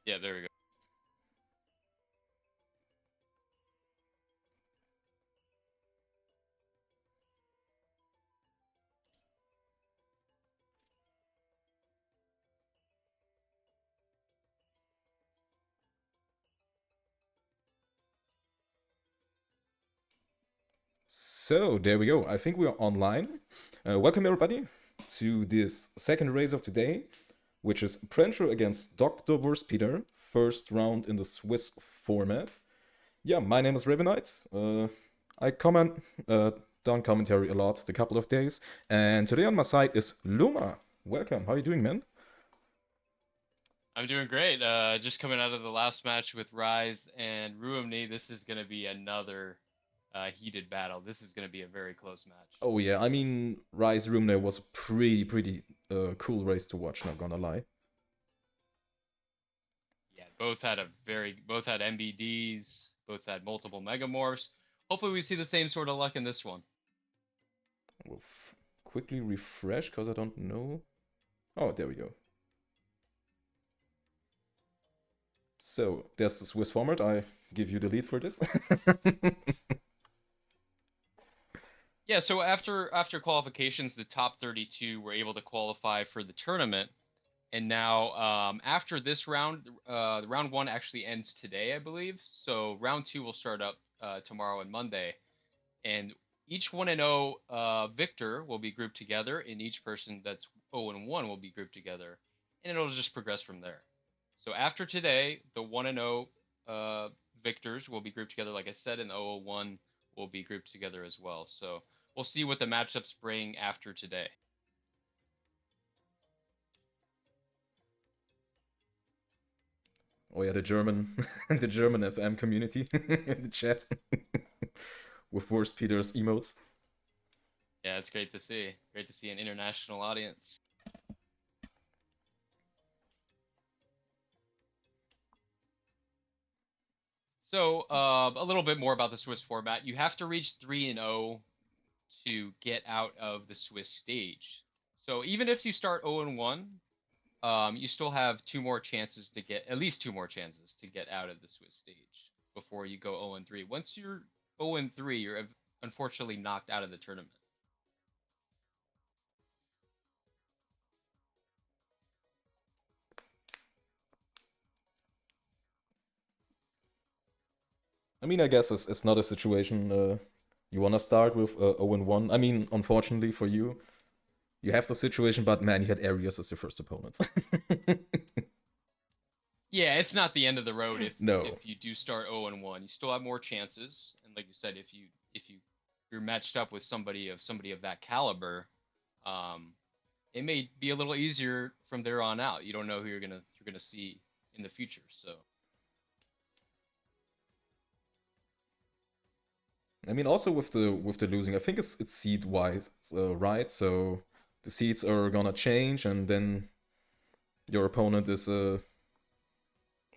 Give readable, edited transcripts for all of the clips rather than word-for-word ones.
Yeah, there we go. So there we go. I think we are online. Welcome everybody to this second race of today, which is Prentro against Dr. Wurstpeter, first round in the Swiss format. Yeah, my name is Ravenite. I comment done commentary a lot the couple of days, and today on my side is Luma. Welcome. How are you doing, man? I'm doing great. Just coming out of the last match with Rise and Ruimni. This is going to be another heated battle. This is going to be a very close match. Oh yeah, I mean, Rise Room there was a pretty cool race to watch. Not gonna lie. Yeah, both had MBDs, both had multiple Megamorphs. Hopefully, we see the same sort of luck in this one. We'll quickly refresh because I don't know. Oh, there we go. So there's the Swiss format. I give you the lead for this. Yeah, so after qualifications, the top 32 were able to qualify for the tournament, and now after this round, the round one actually ends today, I believe. So round two will start up tomorrow and Monday, and each 1-0 victor will be grouped together, and each person that's 0-1 will be grouped together, and it'll just progress from there. So after today, the 1-0 victors will be grouped together, like I said, and the 0-1 will be grouped together as well. So we'll see what the matchups bring after today. Oh yeah, the German, the German FM community in the chat with worst Peter's emotes. Yeah, it's great to see. Great to see an international audience. So, a little bit more about the Swiss format. You have to reach 3-0 to get out of the Swiss stage. So even if you start 0-1, you still have two more chances to get at least two more chances to get out of the Swiss stage before you go 0-3. Once you're 0-3, you're unfortunately knocked out of the tournament. I mean, I guess it's not a situation you want to start with 0-1. I mean, unfortunately for you, you have the situation, but man, you had Arias as your first opponent. Yeah, it's not the end of the road No. if you do start 0-1. You still have more chances, and like you said, if you're matched up with somebody of that caliber, um, it may be a little easier from there on out. You don't know who you're gonna see in the future. So I mean, also with the losing, I think it's seed wise, right? So the seeds are gonna change, and then your opponent is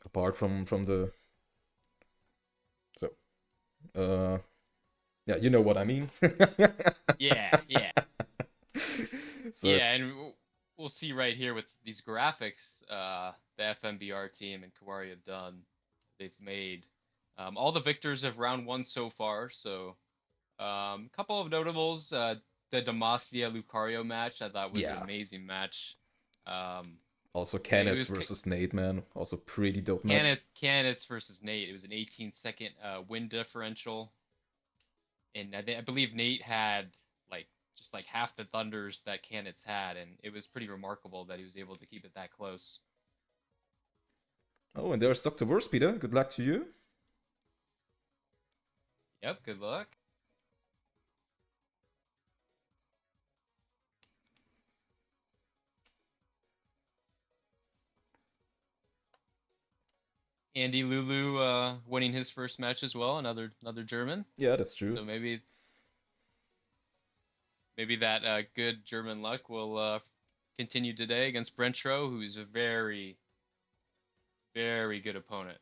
apart from the so yeah, you know what I mean. yeah, yeah, So yeah, it's and we'll see right here with these graphics the FMBR team and Kawari have done. They've made all the victors of round one so far. So a couple of notables. The Demacia Lucario match I thought was an yeah. amazing match. Um, Also, it Canis was versus Nate, man. Also, pretty dope match. Candidates versus Nate. It was an 18-second win differential, and I believe Nate had like just like half the thunders that Candidates had, and it was pretty remarkable that he was able to keep it that close. Oh, and there's Dr. Wurspeeder. Good luck to you. Yep. Good luck. Andy Lulu winning his first match as well. Another German. Yeah, that's true. So maybe that good German luck will continue today against Brentro, who's a very good opponent.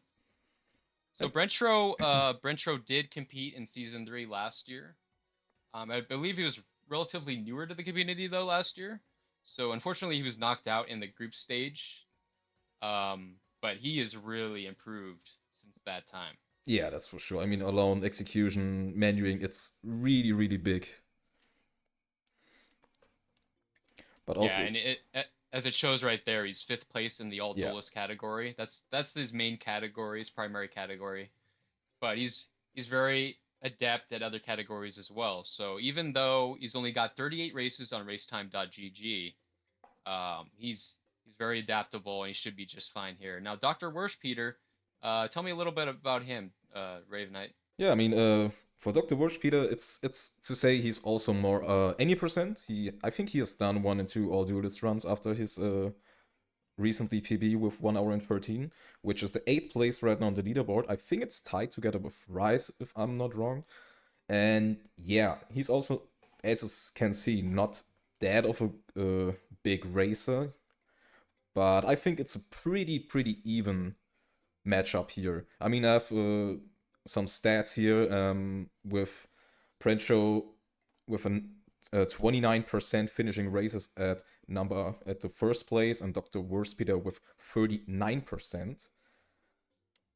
So And Brentro did compete in season 3 last year. I believe he was relatively newer to the community though last year. So unfortunately, he was knocked out in the group stage. but he has really improved since that time. Yeah, that's for sure. I mean, alone execution, menuing, it's really, really big. But Yeah, also, and as it shows right there, he's fifth place in the all yeah, duelist category. That's his main category, his primary category. But he's very adept at other categories as well. So even though he's only got 38 races on racetime.gg, he's very adaptable and he should be just fine here. Now, Dr. Worshpeter, tell me a little bit about him, Raven Knight. yeah. I mean, for Dr. Peter, it's to say he's also more any percent. I think he has done 1 and 2 all duelist runs after his recently PB with 1 hour and 13, which is the 8th place right now on the leaderboard. I think it's tied together with Rise, if I'm not wrong. And yeah, he's also, as you can see, not that of a big racer, but I think it's a pretty even matchup here. I mean, I have some stats here with Prencho with an 29% finishing races at the first place, and Dr. Worstpeter with 39%.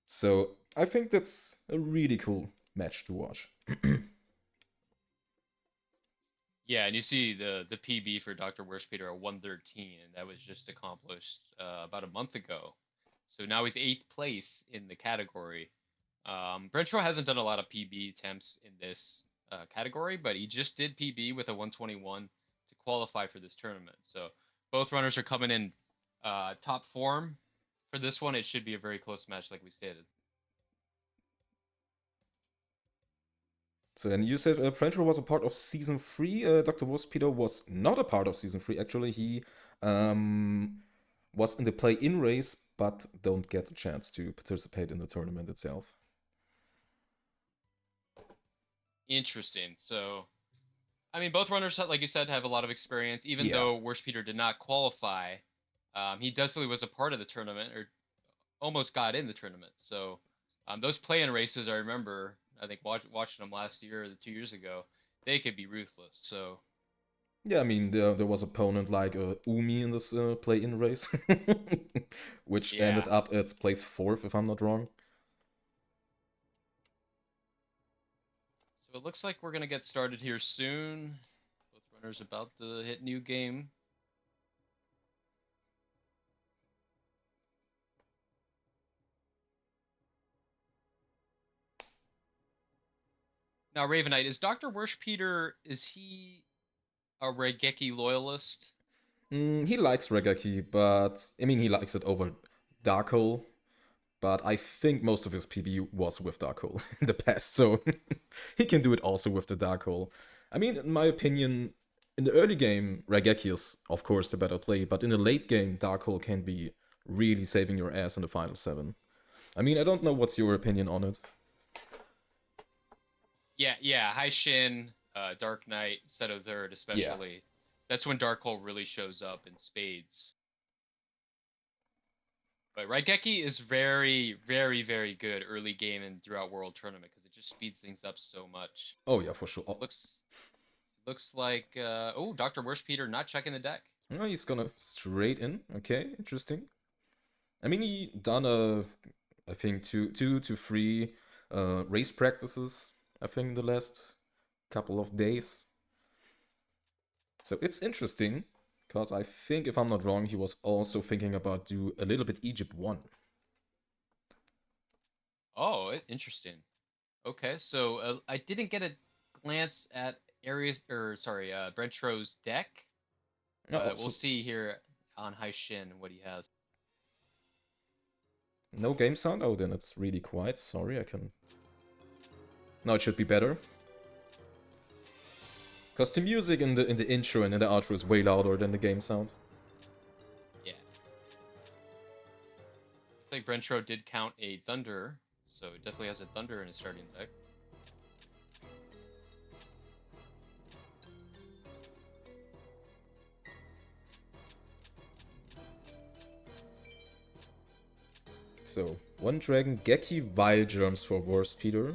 So I think that's a really cool match to watch. Yeah, and you see the PB for Dr. Worshpeter at 113, and that was just accomplished about a month ago. So now he's eighth place in the category. Brentro hasn't done a lot of PB attempts in this category, but he just did PB with a 121 to qualify for this tournament. So both runners are coming in top form for this one. It should be a very close match, like we stated. So then you said Prencho was a part of season 3. Dr. Worstpeter was not a part of season 3. Actually, he was in the play-in race, but don't get a chance to participate in the tournament itself. Interesting. So, I mean, both runners, like you said, have a lot of experience. Even Yeah. though Worshpeter did not qualify, he definitely was a part of the tournament or almost got in the tournament. So, those play-in races, I remember, I think watching them last year or 2 years ago, they could be ruthless. So, Yeah, I mean, there was opponent like Umi in this play-in race, which yeah. ended up at place 4th, if I'm not wrong. So it looks like we're gonna get started here soon. Both runners about to hit new game. Now, Ravenite, is Dr. Worshpeter, is he a Regeki loyalist? He likes Regaki, but I mean, he likes it over Darkhole. But I think most of his PB was with Darkhole in the past, so he can do it also with the Darkhole. I mean, in my opinion, in the early game, Regeki is, of course, the better play, but in the late game, Darkhole can be really saving your ass in the final 7. I mean, I don't know what's your opinion on it. Yeah. High Shin, Dark Knight, Seto Third, especially. Yeah. That's when Darkhole really shows up in spades. But Raigeki is very good early game and throughout World Tournament because it just speeds things up so much. Oh yeah, for sure. Looks like oh, Dr. Worshpeter not checking the deck. Oh, he's gonna straight in. Okay, interesting. I mean, he done I think two to three race practices. I think the last couple of days. So it's interesting because I think, if I'm not wrong, he was also thinking about do a little bit Egypt 1. Oh, interesting. Okay, so I didn't get a glance at Brentro's deck. But we'll see here on High Shin what he has. No game sound? Oh, then it's really quiet. Sorry, I can... Now it should be better. Because the music in the intro and in the outro is way louder than the game sound. Yeah. Looks like Brentro did count a Thunder, so it definitely has a Thunder in his starting deck. So, 1 Dragon, Geki, Vile Germs for Worstpeter.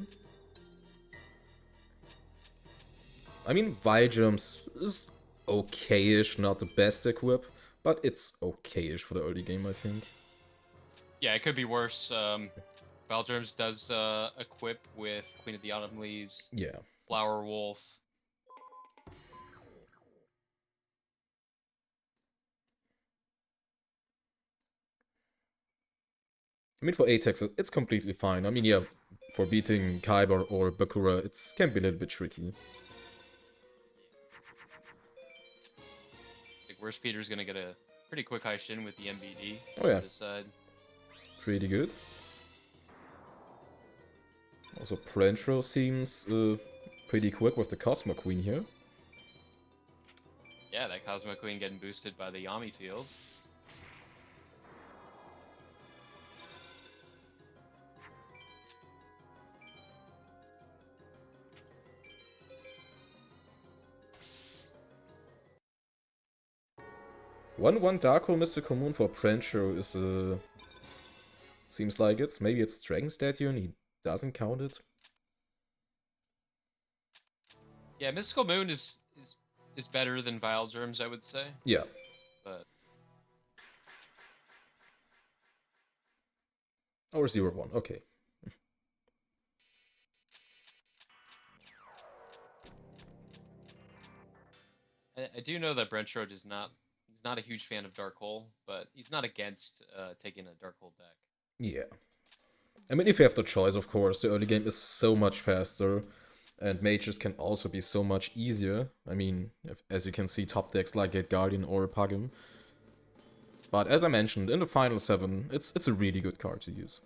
I mean, Vile Germs is okay-ish, not the best equip, but it's okay-ish for the early game, I think. Yeah, it could be worse. Valdrums does equip with Queen of the Autumn Leaves, Yeah. Flower Wolf. I mean, for Atex, it's completely fine. I mean, yeah, for beating Kyber or Bakura, it can be a little bit tricky. Like, Worst Peter's gonna get a pretty quick high shin with the MBD. Oh yeah, This side. it's pretty good. Also, Prentro seems pretty quick with the Cosmo Queen here. Yeah, that Cosmo Queen getting boosted by the Yami field. One Dark Hole Mystical Moon for Prentro is seems like it. Maybe it's Dragon Statue and he doesn't count it. Yeah, Mystical Moon is better than Vile Germs, I would say. Yeah. But Or 0-1, okay. I do know that Brentro is not a huge fan of Dark Hole, but he's not against taking a Dark Hole deck. Yeah. I mean, if you have the choice, of course, the early game is so much faster, and mages can also be so much easier. I mean, as you can see, top decks like Gate Guardian or Pugin. But as I mentioned, in the final 7, it's a really good card to use.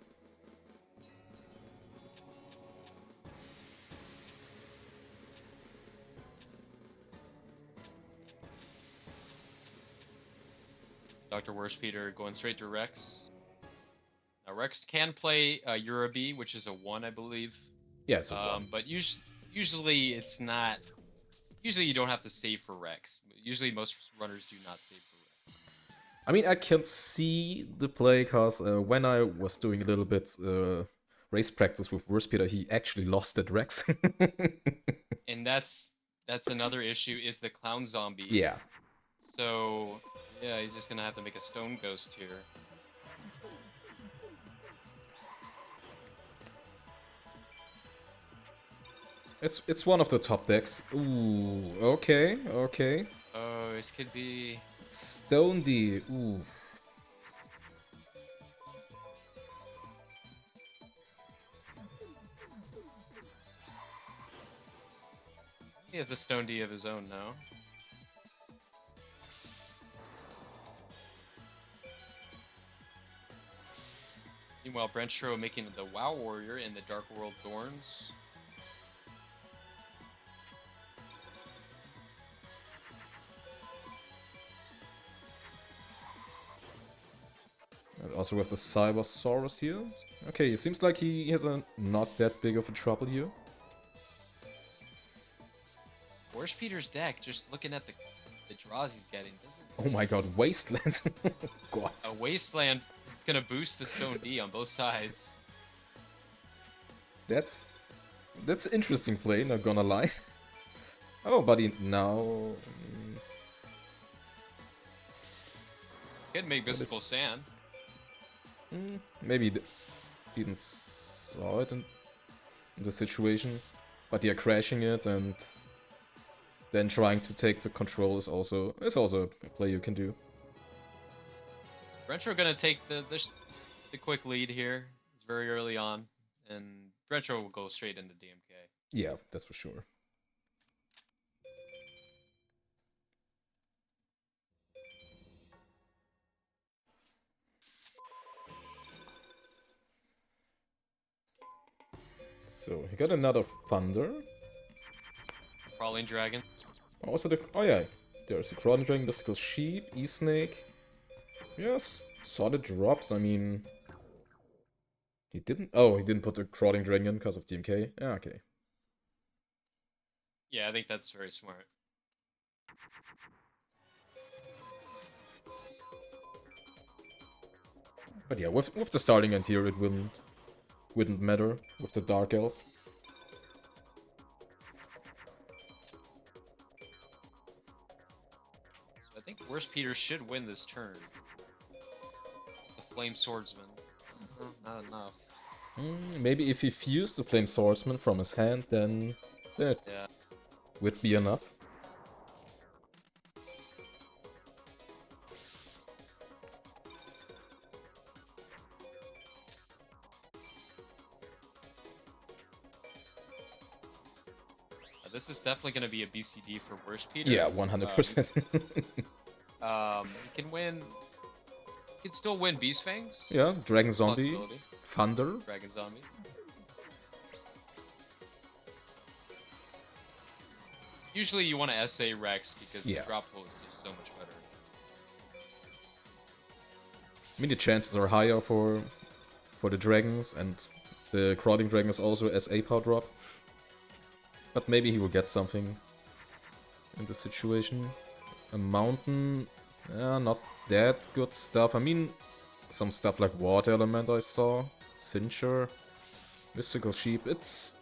Dr. Worstpeter going straight to Rex. Now, Rex can play Urabi, which is a 1, I believe. Yeah, it's a 1. But usually it's not... Usually you don't have to save for Rex. Usually most runners do not save for Rex. I mean, I can see the play, because when I was doing a little bit race practice with Worstpeter, he actually lost at Rex. And that's another issue, is the Clown Zombie. Yeah. So, yeah, he's just gonna have to make a Stone Ghost here. It's one of the top decks. Ooh, okay, okay. Oh, this could be... Stone D, ooh. He has a Stone D of his own now. Meanwhile, Brentro making the WoW Warrior in the Dark World Thorns. And also with the Cybersaurus here. Okay, it seems like he has a not that big of a trouble here. Where's Peter's deck? Just looking at the draws he's getting. Oh my god, Wasteland. God. A Wasteland is gonna boost the Stone D on both sides. That's interesting play, not gonna lie. Oh, buddy, now... Could make Mystical Sand. Maybe didn't saw it in the situation, but yeah, crashing it and then trying to take the control is also a play you can do. Brentro gonna take the quick lead here. It's very early on, and Brentro will go straight into DMK. Yeah, that's for sure. So he got another Thunder. Crawling Dragon. Also oh yeah, there's a Crawling Dragon, Mystical Sheep, E-Snake. Yes, solid drops. I mean, he didn't put the Crawling Dragon in because of DMK. Yeah, okay. Yeah, I think that's very smart. But yeah, with the starting end here, it wouldn't matter with the Dark Elf. So I think Worst Peter should win this turn. The Flame Swordsman. not enough. Maybe if he fused the Flame Swordsman from his hand, then it Yeah. would be enough. This is definitely going to be a BCD for Worst Peter. Yeah, 100%. He can win. He can still win Beast Fangs. Yeah, Dragon Zombie, Possibility. Thunder. Dragon Zombie. Usually you want to SA Rex because Yeah. the drop pool is just so much better. I mean, the chances are higher for the dragons, and the crawling dragon is also SA power drop. But maybe he will get something in the situation. A mountain, not that good stuff. I mean, some stuff like Water Element I saw. Cincher, Mystical Sheep, it's...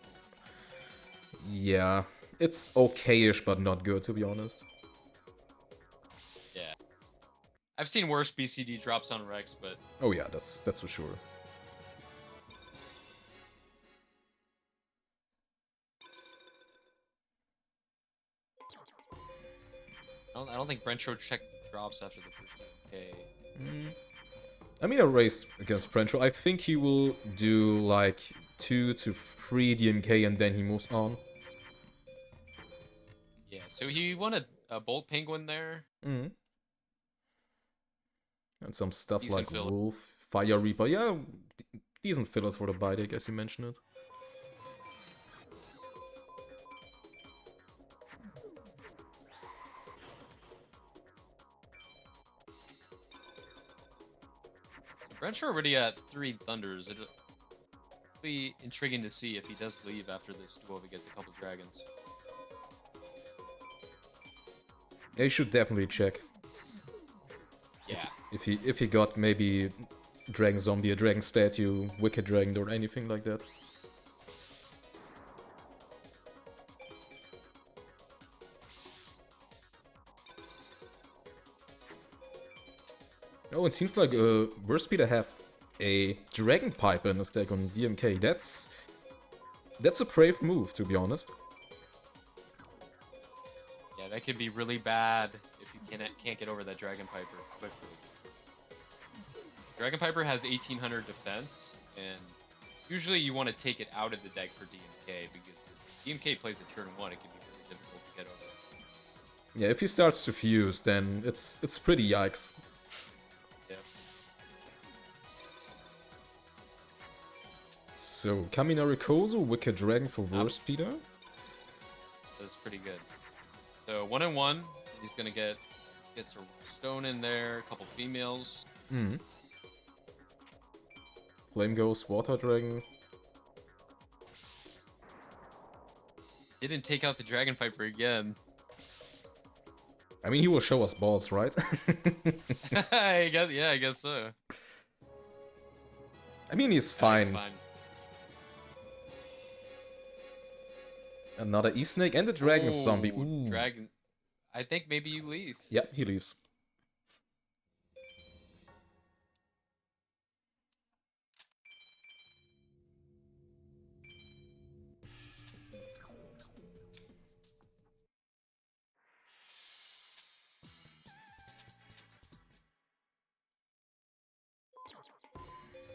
Yeah, it's okay-ish, but not good, to be honest. Yeah. I've seen worse BCD drops on Rex, but... Oh yeah, that's for sure. I don't think Brentro checked drops after the first DMK. I mean, a race against Prentro, I think he will do like 2 to 3 DMK and then he moves on. Yeah, so he won a Bolt Penguin there. And some stuff Decent like filler. Wolf, Fire Reaper, yeah, decent fillers for the buy deck, as you mentioned it. Brentro already at 3 Thunders. It'll be intriguing to see if he does leave after this duel if he gets a couple dragons. Yeah, you should definitely check. Yeah. If he got maybe Dragon Zombie, a Dragon Statue, Wicked Dragon, or anything like that. Oh, it seems like Worst Peter have a Dragon Piper in his deck on DMK. That's a brave move, to be honest. Yeah, that could be really bad if you can't get over that Dragon Piper quickly. Dragon Piper has 1800 defense, and usually you want to take it out of the deck for DMK, because if DMK plays a turn 1, it can be really difficult to get over. Yeah, if he starts to fuse, then it's pretty yikes. Yeah. So, Kaminari Kozo, Wicked Dragon for Worst Peter. That's pretty good. So 1-1, he's gonna get some stone in there, a couple females. Flame Ghost, Water Dragon. Didn't take out the Dragon Piper again. I mean, he will show us balls, right? I guess so. I mean, he's Yeah, fine. he's fine. Another E-Snake and a Dragon Ooh, Zombie. Ooh. Dragon. I think maybe you leave. Yeah, he leaves.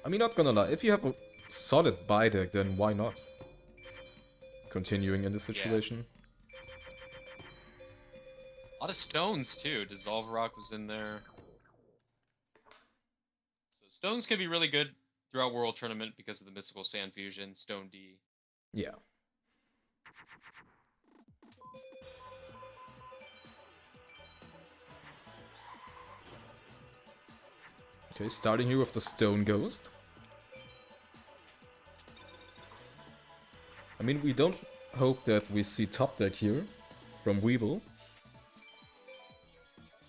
I mean, not gonna lie, if you have a solid buy deck, then why not? Continuing in this situation. A lot of stones too. Dissolve Rock was in there. So stones can be really good throughout World Tournament because of the Mystical Sand Fusion, Stone D. Yeah. Okay, starting here with the Stone Ghost. I mean, we don't hope that we see top deck here from Weevil.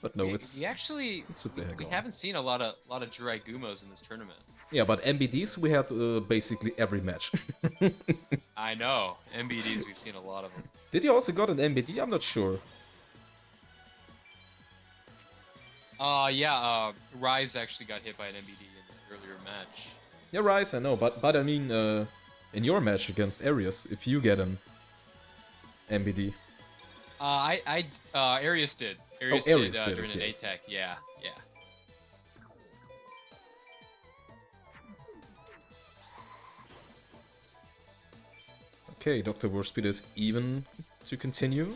But no, it's we actually a big we one. haven't seen a lot of Jirai Gumos in this tournament. Yeah, but MBDs we had basically every match. I know. MBDs, we've seen a lot of them. Did you also got an MBD? I'm not sure. Yeah, Rise actually got hit by an MBD in the earlier match. Yeah, Rise, I know, but I mean, in your match against Arius, if you get an MBD. Arius did. Oh, Arius Arius did did, during an okay. ATAC. Yeah, yeah. Okay, Dr. Warsped is even to continue.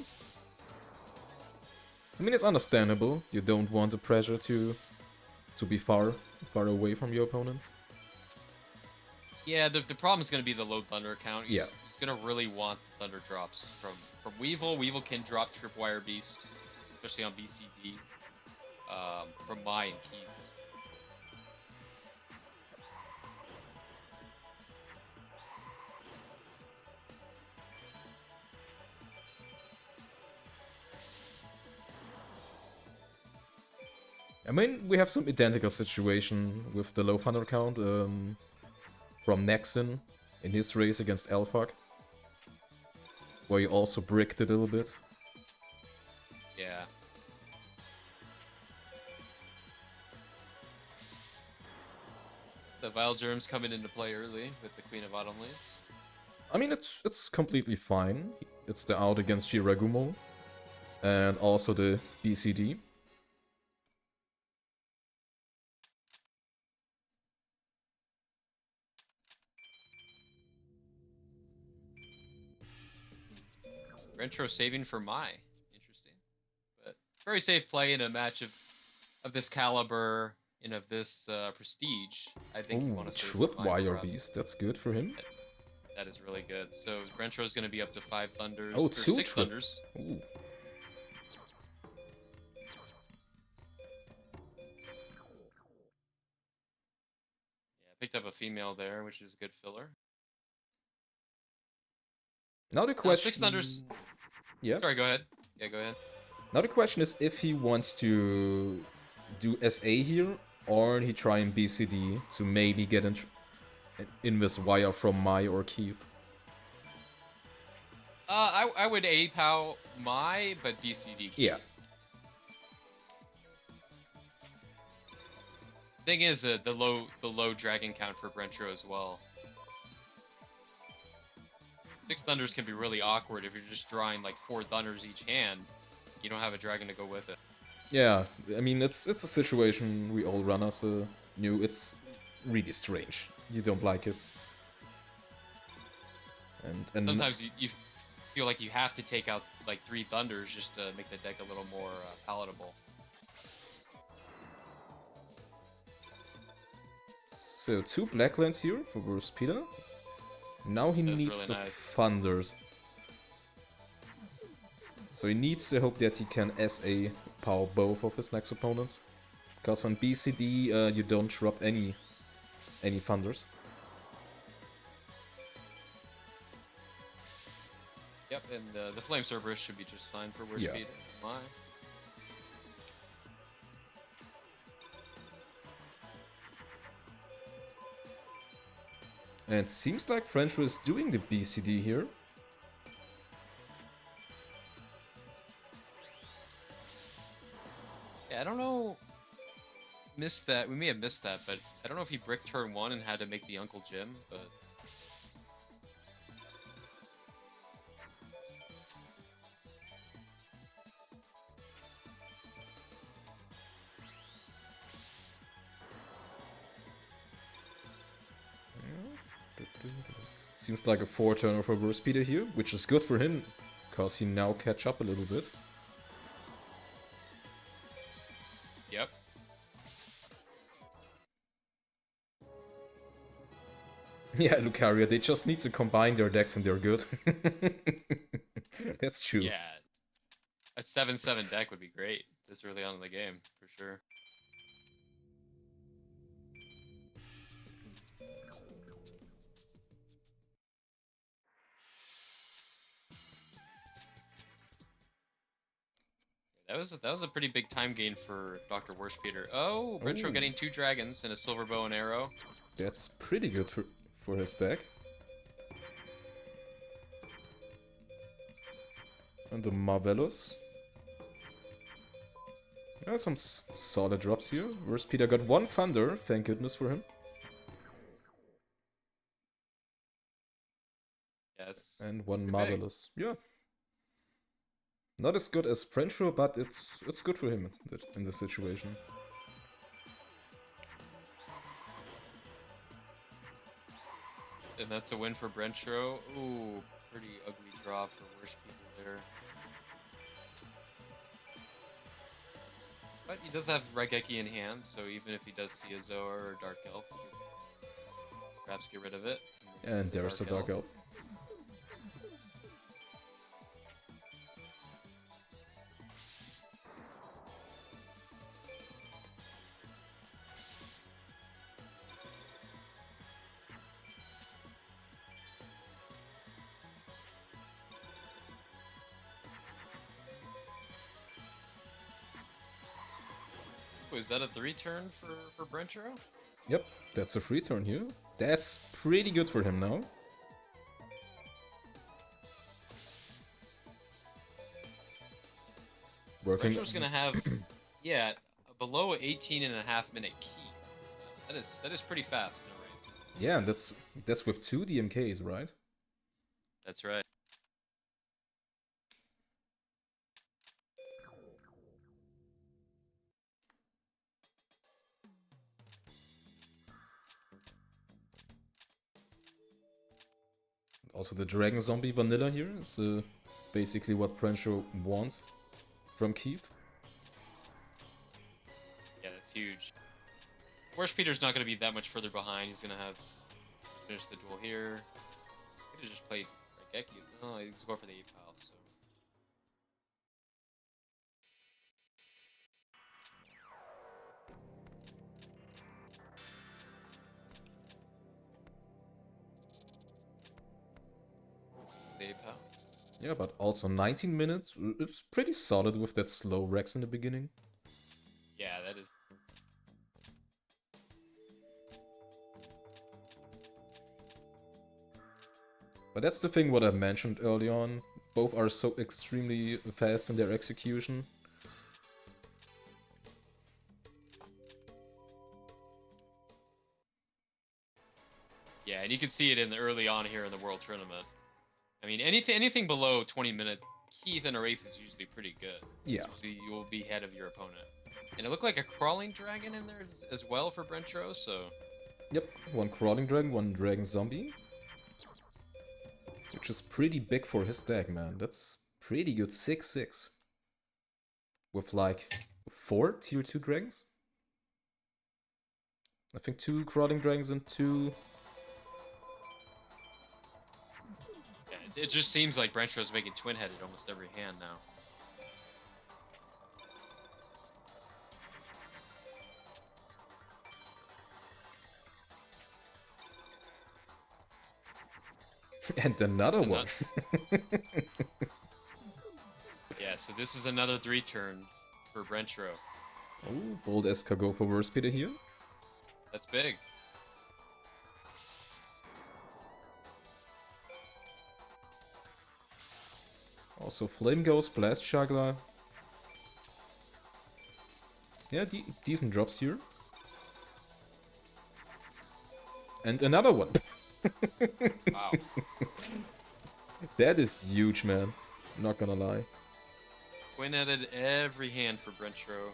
I mean, it's understandable. You don't want the pressure to be far away from your opponent. Yeah, the problem is going to be the low thunder count. Yeah. He's going to really want the thunder drops from Weevil. Weevil can drop Tripwire Beast, especially on BCD, from Mai and Keys. I mean, we have some identical situation with the low thunder count from Nexon in his race against Elfag, where he also bricked it a little bit. Yeah. The Vile Germs coming into play early with the Queen of Autumn Leaves. I mean, it's completely fine. It's the out against Shiragumo, and also the BCD. Retro saving for Mai. Interesting. But very safe play in a match of this caliber and of this prestige. I think you Oh, want to Tripwire Beast. That's good for him. That is really good. So Rentro's going to be up to 5 thunders. Oh, or 2 6 thunders. Ooh. Yeah, picked up a female there, which is a good filler. Now the question... 6 thunders. Yeah. Sorry, go ahead. Yeah, go ahead. Now the question is if he wants to do SA here, or he try in BCD to maybe get in this wire from Mai or Keith. I would A-POW Mai, but BCD Keith. Yeah. Thing is the low dragon count for Brentro as well. 6 thunders can be really awkward if you're just drawing like 4 thunders each hand. You don't have a dragon to go with it. Yeah, I mean it's a situation we all run as a new. It's really strange. You don't like it. And sometimes you feel like you have to take out like 3 thunders just to make the deck a little more palatable. So 2 Blacklands here for Warsped. Now he needs really the nice. thunders. So he needs to hope that he can SA power both of his next opponents. Because on BCD you don't drop any thunders. Yep, and the Flame Cerberus should be just fine for Warsped. Yeah. Mai. And it seems like French is doing the BCD here. Yeah, I don't know. Missed that. We may have missed that, but I don't know if he bricked turn 1 and had to make the Uncle Jim, but. Seems like a 4-turner for Warsped here, which is good for him, because he now catch up a little bit. Yep. Yeah, Lucaria, they just need to combine their decks and they're good. That's true. Yeah. A 7/7 deck would be great this early on in the game, for sure. That was a pretty big time gain for Dr. Warspeder. Oh, Retro Ooh. getting 2 dragons and a silver bow and arrow. That's pretty good for his deck. And the Marvelous. Yeah, some solid drops here. Warspeder got 1 Thunder, thank goodness for him. Yes. And one Pretty big. Marvelous. Yeah. Not as good as Prenshaw, but it's good for him in this situation. And that's a win for Brentro. Ooh, pretty ugly draw for worse people there. But he does have Raigeki in hand, so even if he does see a Zoa or Dark Elf, he can perhaps get rid of it. And there's a Dark Elf. Ooh, is that a 3-turn for Brentro? Yep, that's a free turn here. That's pretty good for him now. Working. Brentro's gonna have, yeah, below 18.5-minute key. That is pretty fast in a race. Yeah, and that's with 2 DMKs, right? That's right. Also, the Dragon Zombie vanilla here is basically what Prenshaw wants from Keith. Yeah, that's huge. Worst Peter's not going to be that much further behind. He's going to have finish the duel here. He could have just played Raigeki. No, he's going for the 8 pile, so. The 8 pile. Yeah, but also 19 minutes. It's pretty solid with that slow Rex in the beginning. Yeah, that is. But that's the thing what I mentioned early on. Both are so extremely fast in their execution. Yeah, and you can see it in the early on here in the World Tournament. I mean, anything below 20 minutes, Keith in a race is usually pretty good. Yeah. Usually you will be ahead of your opponent. And it looked like a crawling dragon in there as well for Brentro, so. Yep, one crawling dragon, one dragon zombie. Which is pretty big for his deck, man. That's pretty good. 6/6. With like 4 tier 2 dragons. I think 2 crawling dragons and 2. Yeah, it just seems like Brentro's making twin-headed almost every hand now. And another one. Yeah, so this is another 3-turn for Brentro. Oh, bold escargot for Worst Peter here. That's big. Also Flame Ghost, Blast Juggler. Yeah, decent drops here. And another one. Wow. That is huge, man. Not gonna lie. Twin-headed every hand for Brentro.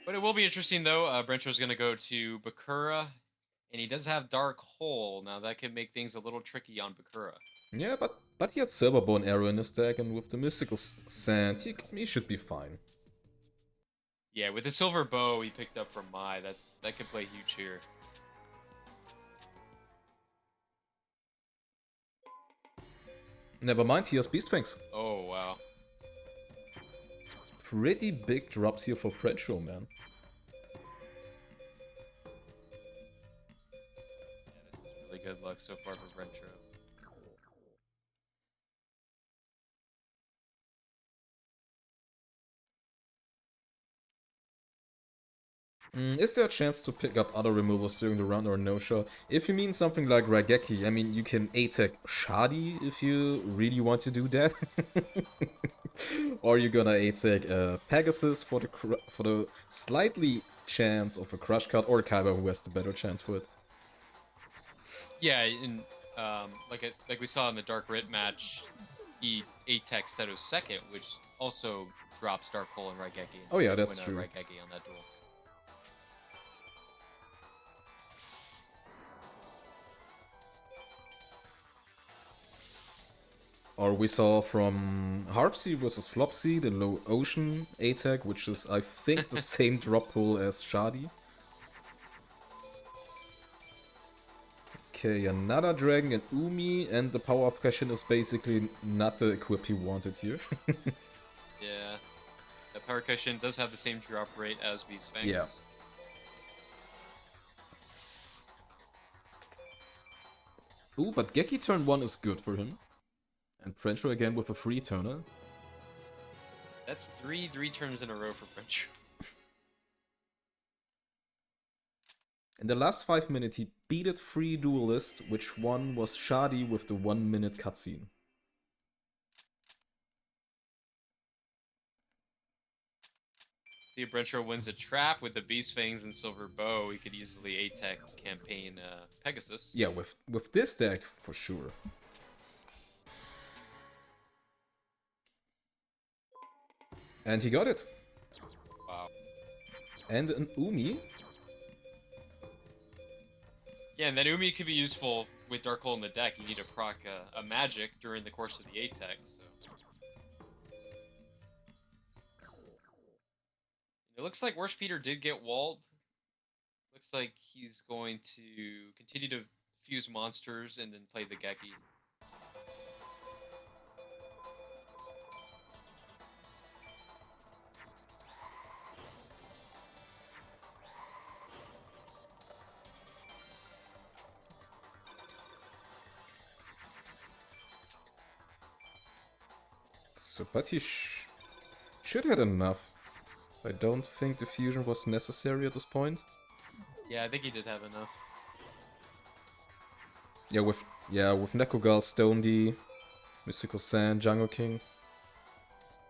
But it will be interesting, though. Brentro's going to go to Bakura, and he does have Dark Hole. Now, that could make things a little tricky on Bakura. Yeah, but he has Silverbone Arrow in his deck, and with the Mystical Sand, he should be fine. Yeah, with the Silver Bow he picked up from Mai, that could play huge here. Never mind, he has Beast Fangs. Oh, wow. Pretty big drops here for Prenshaw, man. Yeah, this is really good luck so far for Brentro. Is there a chance to pick up other removals during the round or no shot? If you mean something like Raigeki, I mean, you can A-tech Shadi if you really want to do that. Or you're gonna A-tech Pegasus for the slightly chance of a crush card, or Kaiba who has the better chance for it. Yeah, and like we saw in the Dark Rit match, he A-tech Seto's second, which also drops Dark Hole and Raigeki. And Oh yeah, that's win true. Raigeki on that duel. Or we saw from Harpsy versus Flopsy, the low ocean A-tech, which is, I think, the same drop pool as Shadi. Okay, another dragon and Umi, and the power of Kashin is basically not the equip he wanted here. Yeah. The Power Cushion does have the same drop rate as V Sphinx. Yeah. Ooh, but Geki turn 1 is good for him. And Prencho again with a free turner. That's three turns in a row for French. In the last 5 minutes, he beated 3 duelists, which one was Shadi with the 1 minute cutscene. See if Brencho wins a trap with the Beast Fangs and Silver Bow, he could easily A-tech campaign Pegasus. Yeah, with this deck, for sure. And he got it. Wow. And an Umi. Yeah, and then Umi could be useful with Dark Hole in the deck. You need to proc a magic during the course of the A-tech, so... It looks like Worst Peter did get walled. Looks like he's going to continue to fuse monsters and then play the Geki. So, but he should have enough. I don't think the fusion was necessary at this point. Yeah, I think he did have enough. Yeah, with Nekogal, Stone D, Mystical Sand, Jungle King.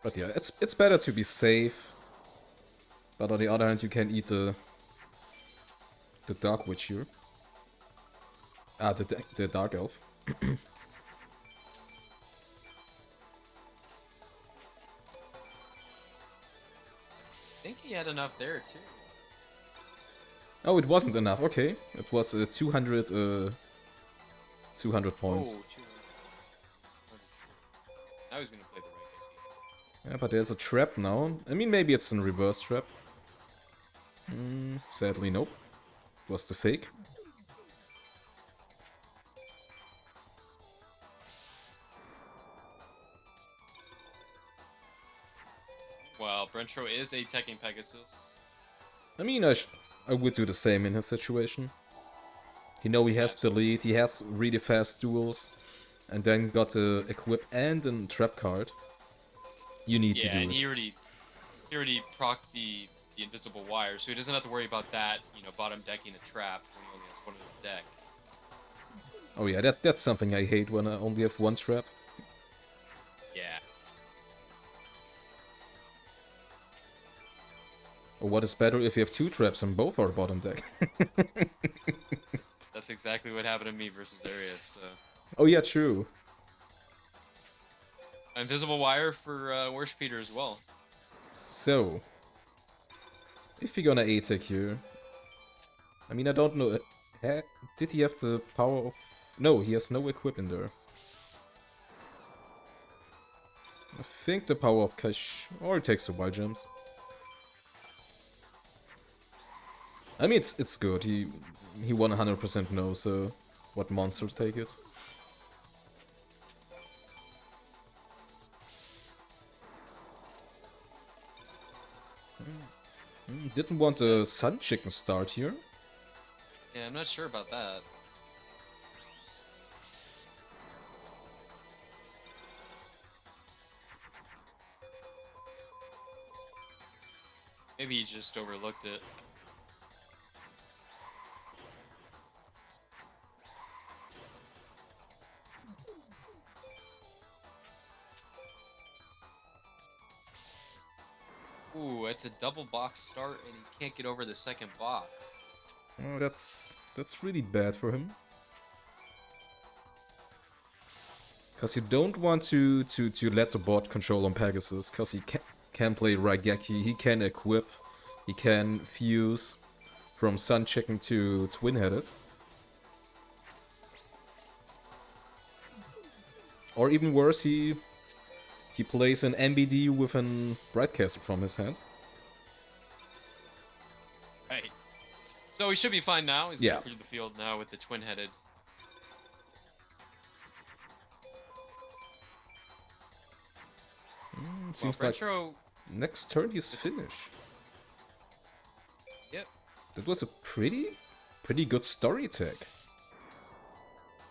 But yeah, it's better to be safe. But on the other hand, you can eat the Dark Witch here. Ah, the Dark Elf. I think he had enough there too. Oh, it wasn't enough. Okay, it was 200 points. Oh, 200. Now he's gonna play the right Geki. Yeah, but there's a trap now. I mean, maybe it's a reverse trap. Sadly, nope. Was the fake. Well, Brencho is A-teching Pegasus. I mean, I would do the same in his situation. He know he has the lead, he has really fast duels, and then got a equip and a trap card. You need to do Yeah, and it. he already procced the invisible wire, so he doesn't have to worry about that, you know, bottom decking a trap when he only has one in his deck. Oh yeah, that's something I hate when I only have one trap. Yeah. Or what is better if you have 2 traps and both are bottom deck? That's exactly what happened to me versus Arius, so... Oh yeah, true. Invisible wire for Worst Peter as well. So, if you're gonna A-tech here... I mean, I don't know... Did he have the power of... No, he has no equip in there. I think the power of Cash... Or it takes the wild gems. I mean, it's good. He 100% knows what monsters take it. Didn't want a Sun Chicken start here. Yeah, I'm not sure about that. Maybe he just overlooked it. Ooh, it's a double box start, and he can't get over the second box. Oh, that's really bad for him. Because you don't want to let the bot control on Pegasus, because he can play Raigeki, he can equip, he can fuse from Sun Chicken to Twin-Headed. Or even worse, he plays an MBD with an Brightcaster from his hand. Right. So he should be fine now. He's Yeah. going through the field now with the twin-headed. Seems Well, like Brentro... next turn he's finished. Yep. That was a pretty good story tag.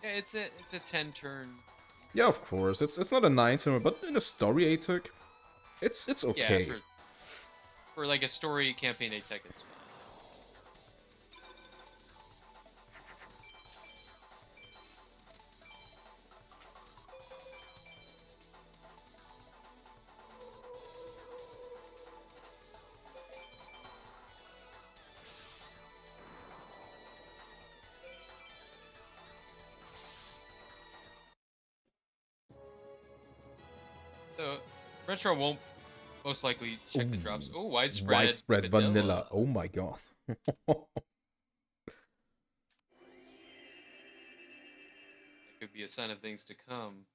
Yeah, it's a 10-turn. Yeah, of course. It's not a 9-turn, but in a story A-tech, it's okay. Yeah, for like a story campaign A-tech, it's fine. So, Retro won't most likely check the drops. Oh, widespread vanilla. Oh my god. That could be a sign of things to come.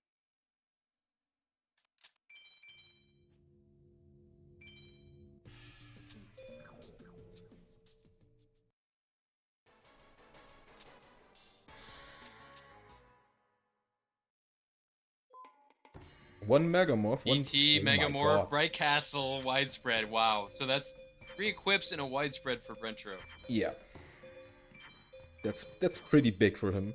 One Megamorph. One ET, Megamorph, Bright Castle, widespread. Wow. So that's 3 equips and a widespread for Brentro. Yeah. That's pretty big for him.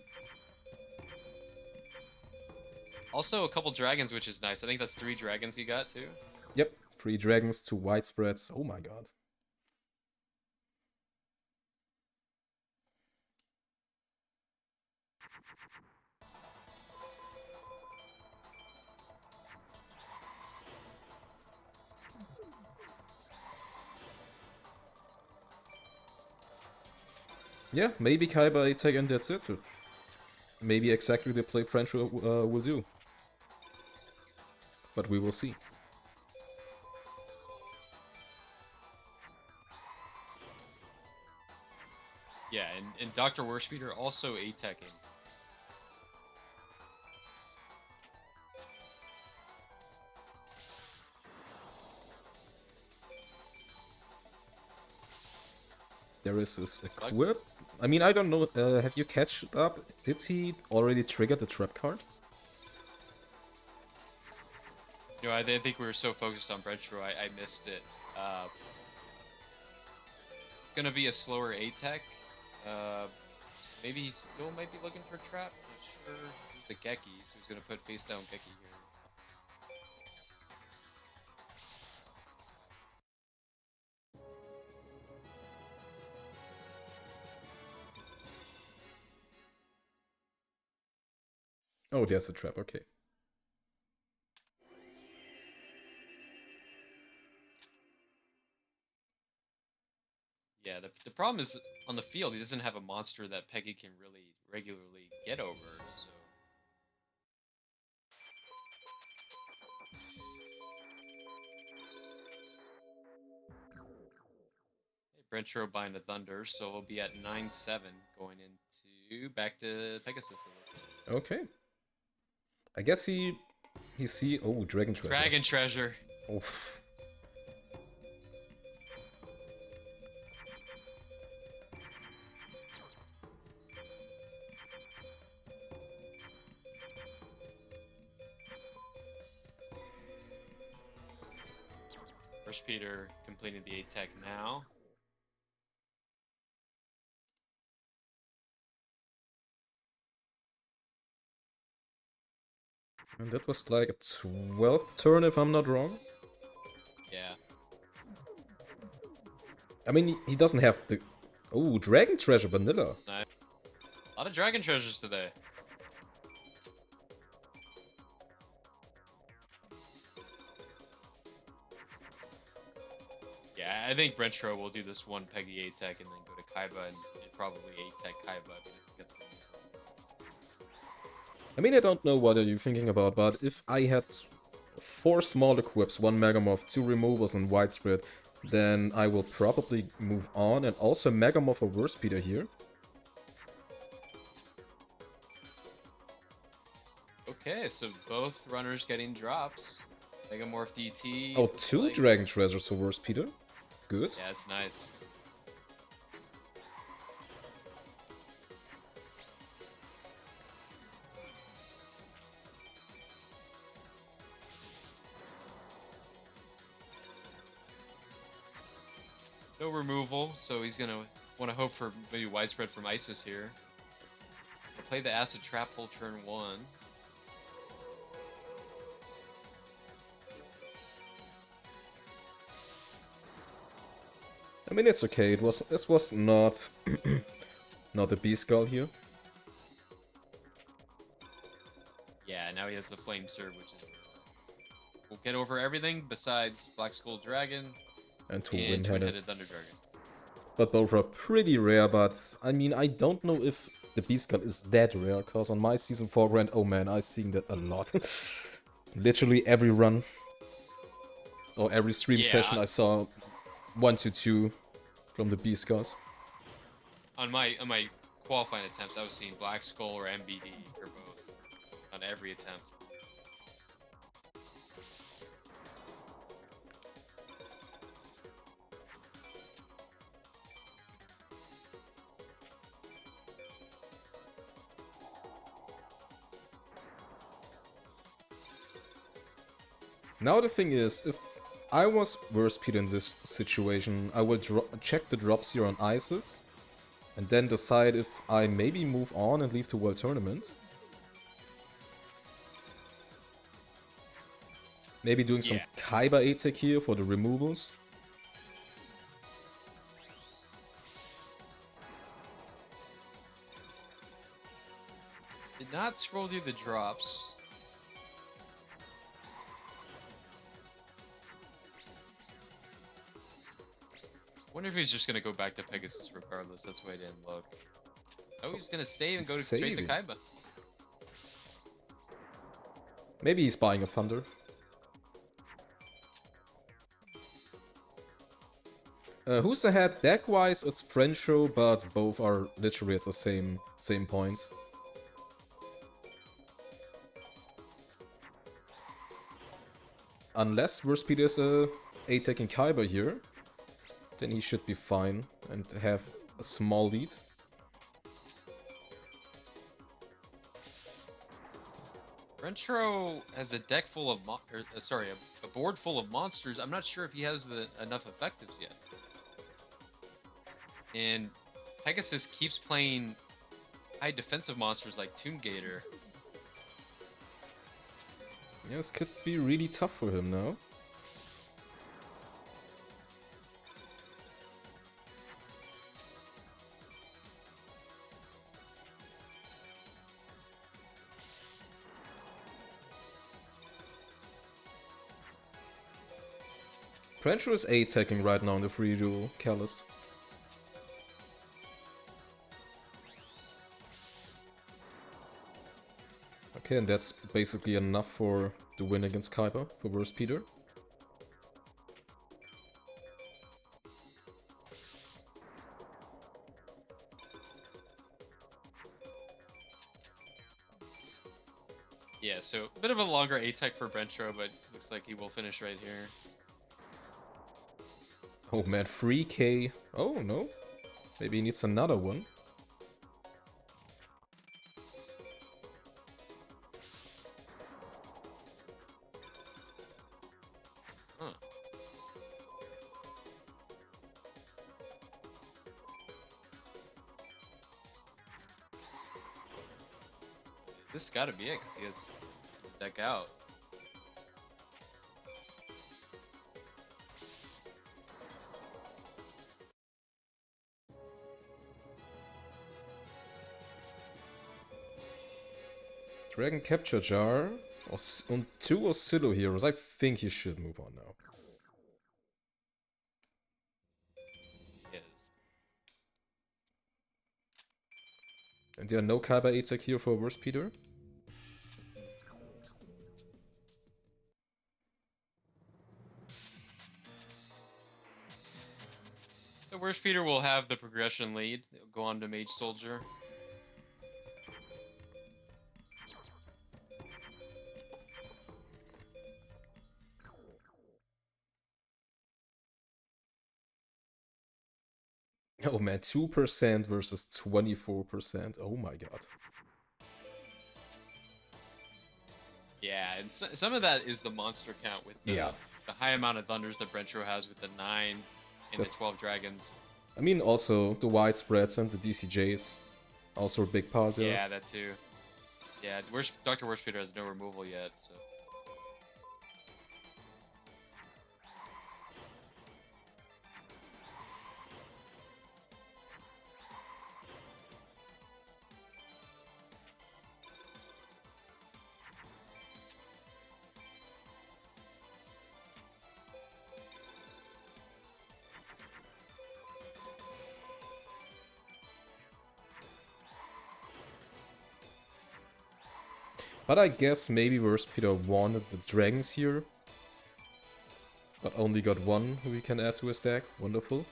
Also, a couple dragons, which is nice. I think that's 3 dragons he got, too. Yep. 3 dragons, 2 widespreads. Oh my god. Yeah, maybe Kaiba A-tech and that's it. Maybe exactly the play Prentro will do. But we will see. Yeah, and Dr. Worspeeder also A-teching. There is this equip. I mean, I don't know. Have you catch up? Did he already trigger the trap card? You know, I think we were so focused on Brentro, I missed it. It's gonna be a slower A-tech. Maybe he still might be looking for trap. Not sure. The Geki, so he's gonna put face down Geki here. Oh, there's a trap. Okay. Yeah, the problem is on the field he doesn't have a monster that Peggy can really regularly get over. So. Hey, Brentro buying the Thunder, so we'll be at 9-7 going into back to Pegasus. Okay. I guess he see. Oh, Dragon Treasure. Dragon Treasure. Oof. Peter completing the A-tech now. And that was like a 12th turn, if I'm not wrong. Yeah. I mean, he doesn't have the... Oh, Dragon Treasure Vanilla. Nice. A lot of Dragon Treasures today. Yeah, I think Brentro will do this one Peggy A-Tech and then go to Kaiba and probably A-Tech Kaiba if he doesn't get the I mean, I don't know what are you thinking about, but if I had 4 small equips, 1 Megamorph, 2 removals, and widespread, then I will probably move on, and also Megamorph or Worst Peter here. Okay, so both runners getting drops. Megamorph DT. Oh, 2 like... Dragon Treasures for Worst Peter. Good. Yeah, it's nice. No removal, so he's gonna want to hope for maybe widespread from Isis here. I'll play the Acid Trap Hole turn 1. I mean, it's okay. This was not not a B-Skull here. Yeah, now he has the Flame Surge, which is... We'll get over everything besides Black Skull Dragon And 2 and Wind-Headed. Twin-Headed Thunder Dragon. But both are pretty rare, but I mean, I don't know if the B-Skull is that rare, because on my Season 4 Grand, oh man, I've seen that a lot. Literally every run, or every stream session I saw 1 to 2 from the B-Skulls. On my qualifying attempts, I was seeing Black Skull or MBD or both on every attempt. Now the thing is, if I was Worst Peter in this situation, I will check the drops here on Isis, and then decide if I maybe move on and leave the World Tournament. Maybe doing some Kaiba A-Tech here for the removals. Did not scroll through the drops. Wonder if he's just gonna go back to Pegasus regardless. That's why I didn't look. Oh, he's gonna save and go straight to Kaiba. Maybe he's buying a Thunder. Who's ahead? Deck-wise, it's Brentro, but both are literally at the same point. Unless Worst Peter is A-Teching Kaiba here, then he should be fine and have a small lead. Brentro has a deck full of a board full of monsters. I'm not sure if he has enough effectives yet. And Pegasus keeps playing high defensive monsters like Tomb Gator. Yeah, this could be really tough for him now. Brentro is A-Teching right now in the free duel, Callus. Okay, and that's basically enough for the win against Kaiba for Worst Peter. Yeah, so a bit of a longer A-Tech for Brentro, but looks like he will finish right here. Oh man, 3k. Oh no. Maybe he needs another one. Huh. This has got to be it, because he has the deck out. Dragon Capture Jar and 2 Oscillo Heroes. I think he should move on now. And there are no Kaiba Attack here for Worst Peter. The Worst Peter will have the progression lead. It'll go on to Mage Soldier. Oh man, 2% versus 24%. Oh my god. Yeah, and some of that is the monster count with the high amount of thunders that Brentro has with the 9 and the 12 dragons. I mean, also the widespreads and the DCJs. Also a big part there. Yeah, that too. Yeah, Dr. Worst Peter has no removal yet, so. But I guess maybe Worst Peter wanted the dragons here. But only got one who he can add to his deck. Wonderful.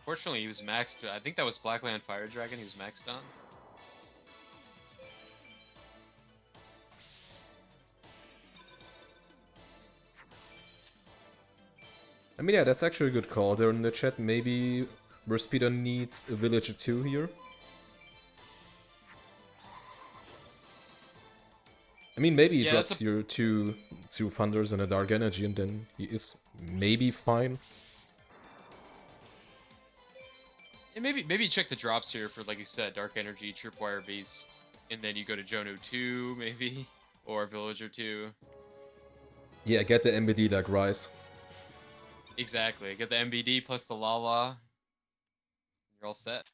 Fortunately, he was maxed. I think that was Blackland Fire Dragon he was maxed on. I mean, yeah, that's actually a good call there in the chat. Maybe Worst Peter needs a Villager 2 here. I mean, maybe he drops your two Thunders and a Dark Energy, and then he is maybe fine. And maybe check the drops here for, like you said, Dark Energy, Tripwire Beast, and then you go to Jono 2, maybe, or Villager 2. Yeah, get the MBD like Rise. Exactly. Get the MBD plus the Lala. You're all set.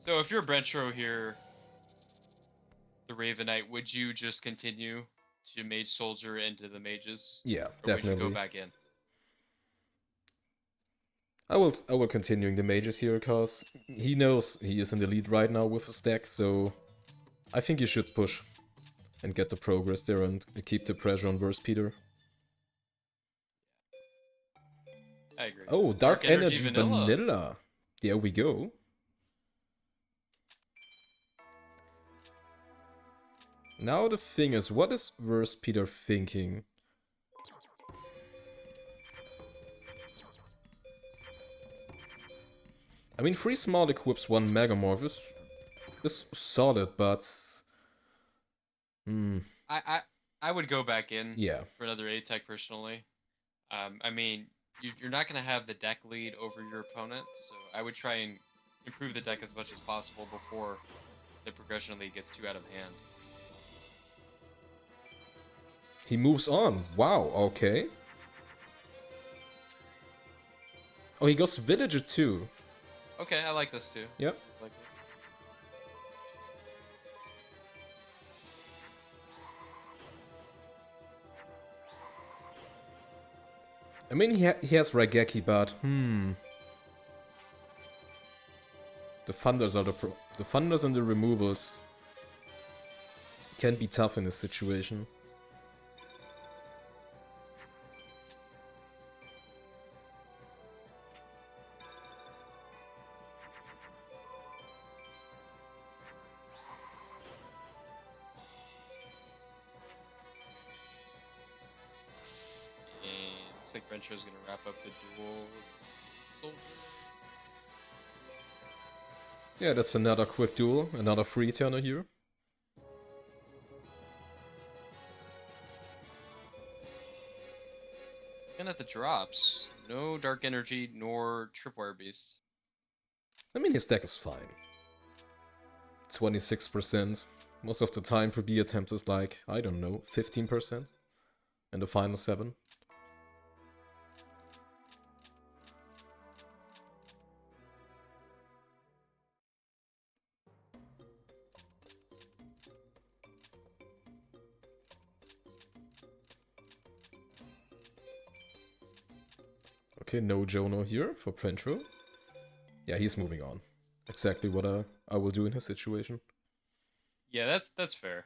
So if you're Brentro here, the Raven Knight, would you just continue to Mage Soldier into the Mages? Yeah, or definitely. Would you go back in? I will continuing the Mages here, because he knows he is in the lead right now with his deck, so I think he should push and get the progress there and keep the pressure on Worst Peter. I agree. Oh, Dark Energy Vanilla. There we go. Now the thing is, what is Worst Peter thinking? I mean, 3 small equips, 1 Megamorph is solid, but... I would go back in for another A-Tech personally. I mean, you're not going to have the deck lead over your opponent, so I would try and improve the deck as much as possible before the progression lead gets too out of hand. He moves on. Wow, okay. Oh, he goes Villager too. Okay, I like this too. Yep. I like this. I mean, he has Raigeki, but the Thunders are the Thunders and the removals can be tough in this situation. Looks like Brentro's gonna wrap up the duel with Soldier. Yeah, that's another quick duel, another free turner here. Looking at the drops, no Dark Energy nor Tripwire Beast. I mean, his deck is fine. 26%. Most of the time per B attempt is like, I don't know, 15%. In the final 7. Okay, no Jono here for Prentro. Yeah, he's moving on. Exactly what I will do in his situation. Yeah, that's fair.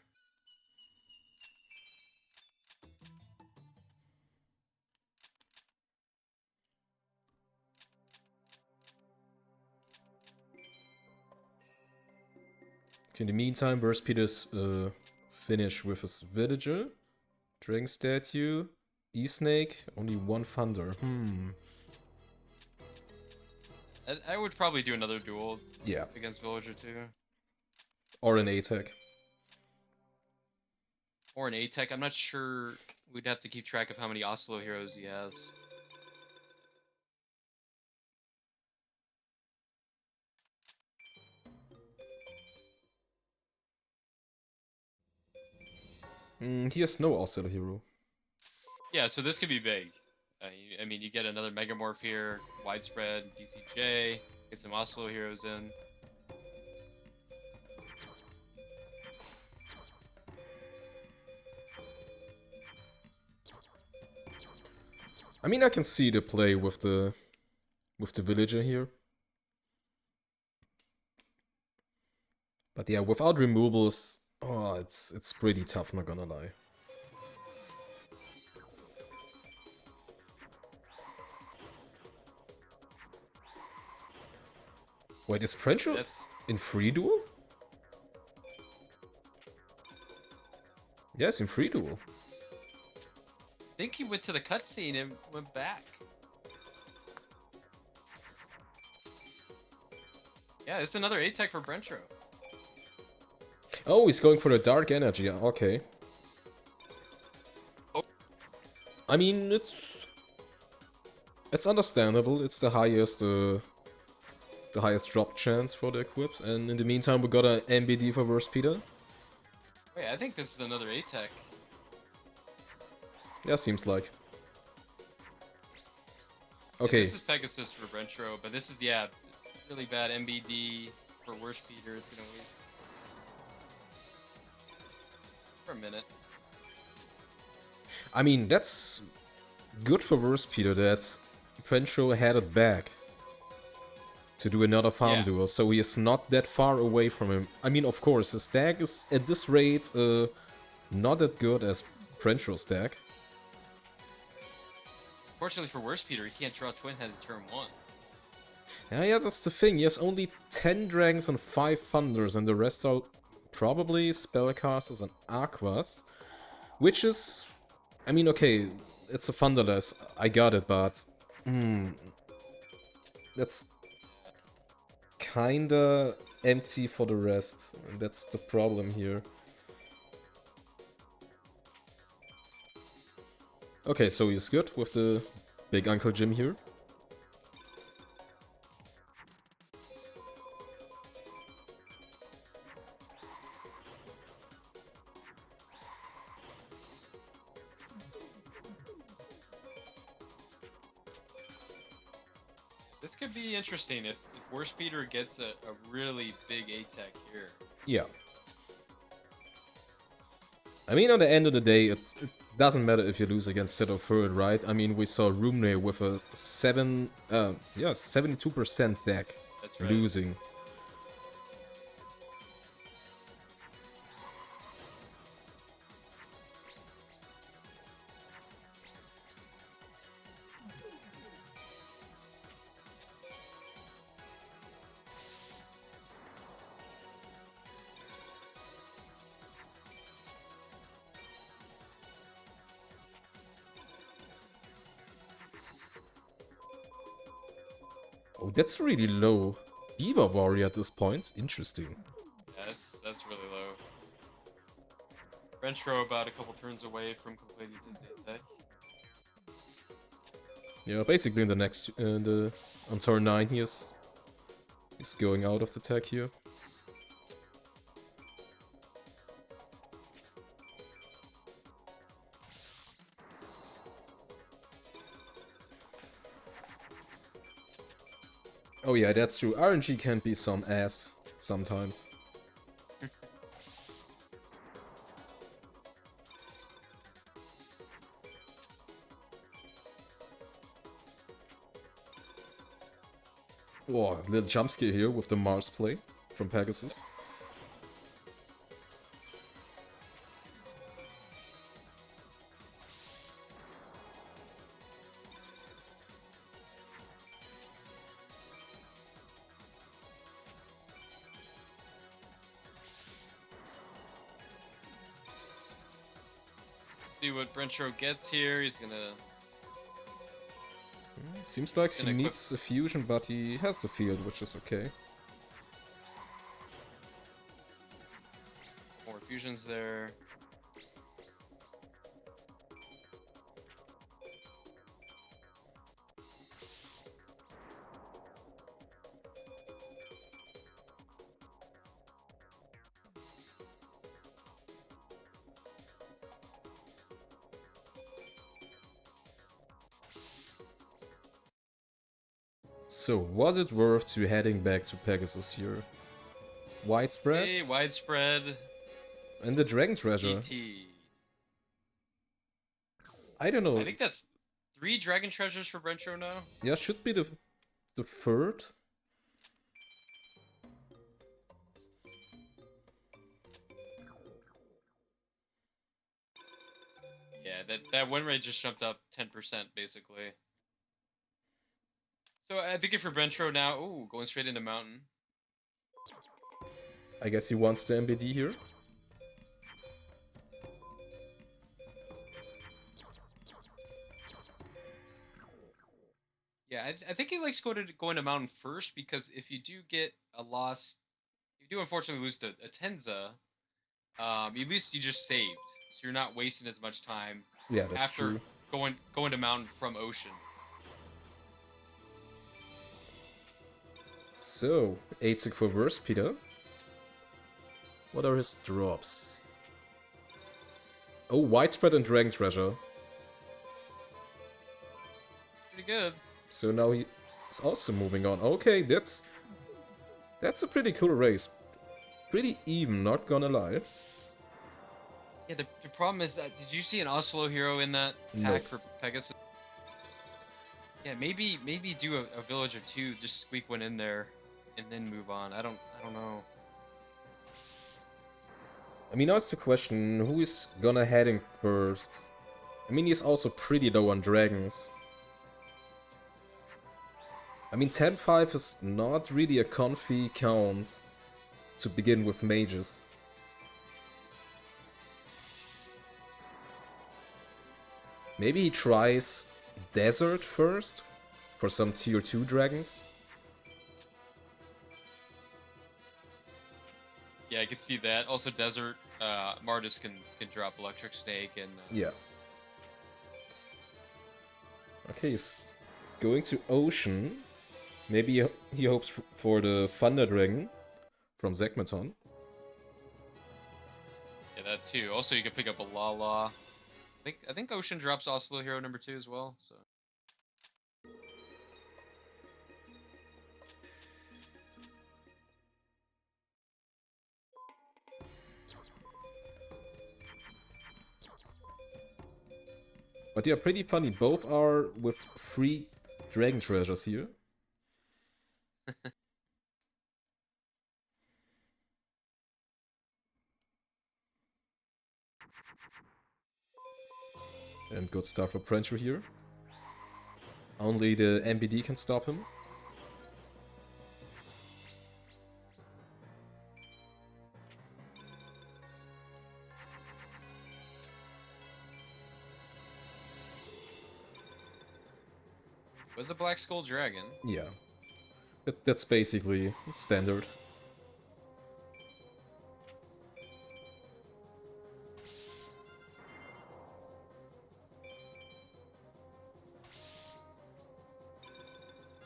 Okay, in the meantime, Burst Peters finish with his Villager, Dragon Statue, E-Snake, only one Thunder. I would probably do another duel Yeah, against Villager too. or an A-Tech. Or an A-Tech. I'm not sure. We'd have to keep track of how many Oslo heroes he has. He has no Oscillator hero. Yeah, so this could be big. I mean, you get another Megamorph here, Widespread, DCJ, get some Oslo heroes in. I mean, I can see the play with the Villager here. But yeah, without removals, oh, it's pretty tough, not gonna lie. Wait, is Prentro in free duel? Yes, in free duel. I think he went to the cutscene and went back. Yeah, it's another A-Tech for Brentro. Oh, he's going for the Dark Energy. Okay. Oh. I mean, it's understandable. It's the highest drop chance for the equips, and in the meantime, we got an MBD for Burst Peter. Wait, I think this is another A-Tech. Yeah, seems like. Okay. Yeah, this is Pegasus for Brentro, but this is, yeah, really bad MBD for Worst Peter. It's gonna waste for a minute. I mean, that's good for Worst Peter that Prentro had it back to do another farm duel, so he is not that far away from him. I mean, of course, his stack is at this rate not that good as Prentro's stack. Fortunately for Worst Peter, he can't draw Twin Head in turn 1. Yeah, that's the thing. He has only 10 Dragons and 5 Thunders, and the rest are probably Spellcasters and Aquas. Which is... I mean, okay, it's a Thunderless, I got it, but... that's kinda empty for the rest. And that's the problem here. Okay, so he's good with the big Uncle Jim here. This could be interesting if Worst Peter gets a really big A-Tech here. Yeah. I mean, at the end of the day, it doesn't matter if you lose against Set of Third, right? I mean, we saw Rumney with a 72% deck That's right. losing. Oh, that's really low. Beaver Warrior at this point. Interesting. Yeah, that's really low. Brentro about a couple turns away from completing his A-Tech. Yeah, basically in the next on turn 9 he's going out of the tech here. Oh yeah, that's true. RNG can be some ass sometimes. Whoa, little jump scare here with the Mars play from Pegasus. See what Brentro gets here. He's gonna. Seems like he needs a fusion, but he has the field, which is okay. More fusions there. So, was it worth to heading back to Pegasus here? Widespread? Hey, widespread. And the Dragon Treasure. TT. I don't know. I think that's 3 Dragon Treasures for Brentro now. Yeah, should be the third. Yeah, that win rate just jumped up 10% basically. So I think if for Brentro now, ooh, going straight into Mountain. I guess he wants the MBD here. Yeah, I think he likes going to Mountain first because if you do get a loss, you do unfortunately lose to a Tenza, at least you just saved, so you're not wasting as much time. Yeah, that's after true. going to Mountain from Ocean. So, 8 for Verspeeder. What are his drops? Oh, Widespread and Dragon Treasure. Pretty good. So now he's also moving on. Okay, that's a pretty cool race. Pretty even, not gonna lie. Yeah, the problem is that, did you see an Oslo hero in that pack Nope. for Pegasus? Yeah, maybe do a village or 2, just squeak one in there, and then move on. I don't know. I mean, now it's the question, who is gonna heading first? I mean, he's also pretty low on dragons. I mean, 10-5 is not really a comfy count to begin with mages. Maybe he tries Desert first for some tier 2 dragons. Yeah, I could see that. Also, Desert, Martis can drop Electric Snake and... Yeah. Okay, he's going to Ocean. Maybe he hopes for the Thunder Dragon from Zekmeton. Yeah, that too. Also, you can pick up a Lala. I think Ocean drops Oslo hero number 2 as well, so... But they are pretty funny. Both are with 3 Dragon Treasures here. And good start for Prancher here. Only the MBD can stop him. Was a Black Skull Dragon? Yeah. That's basically standard.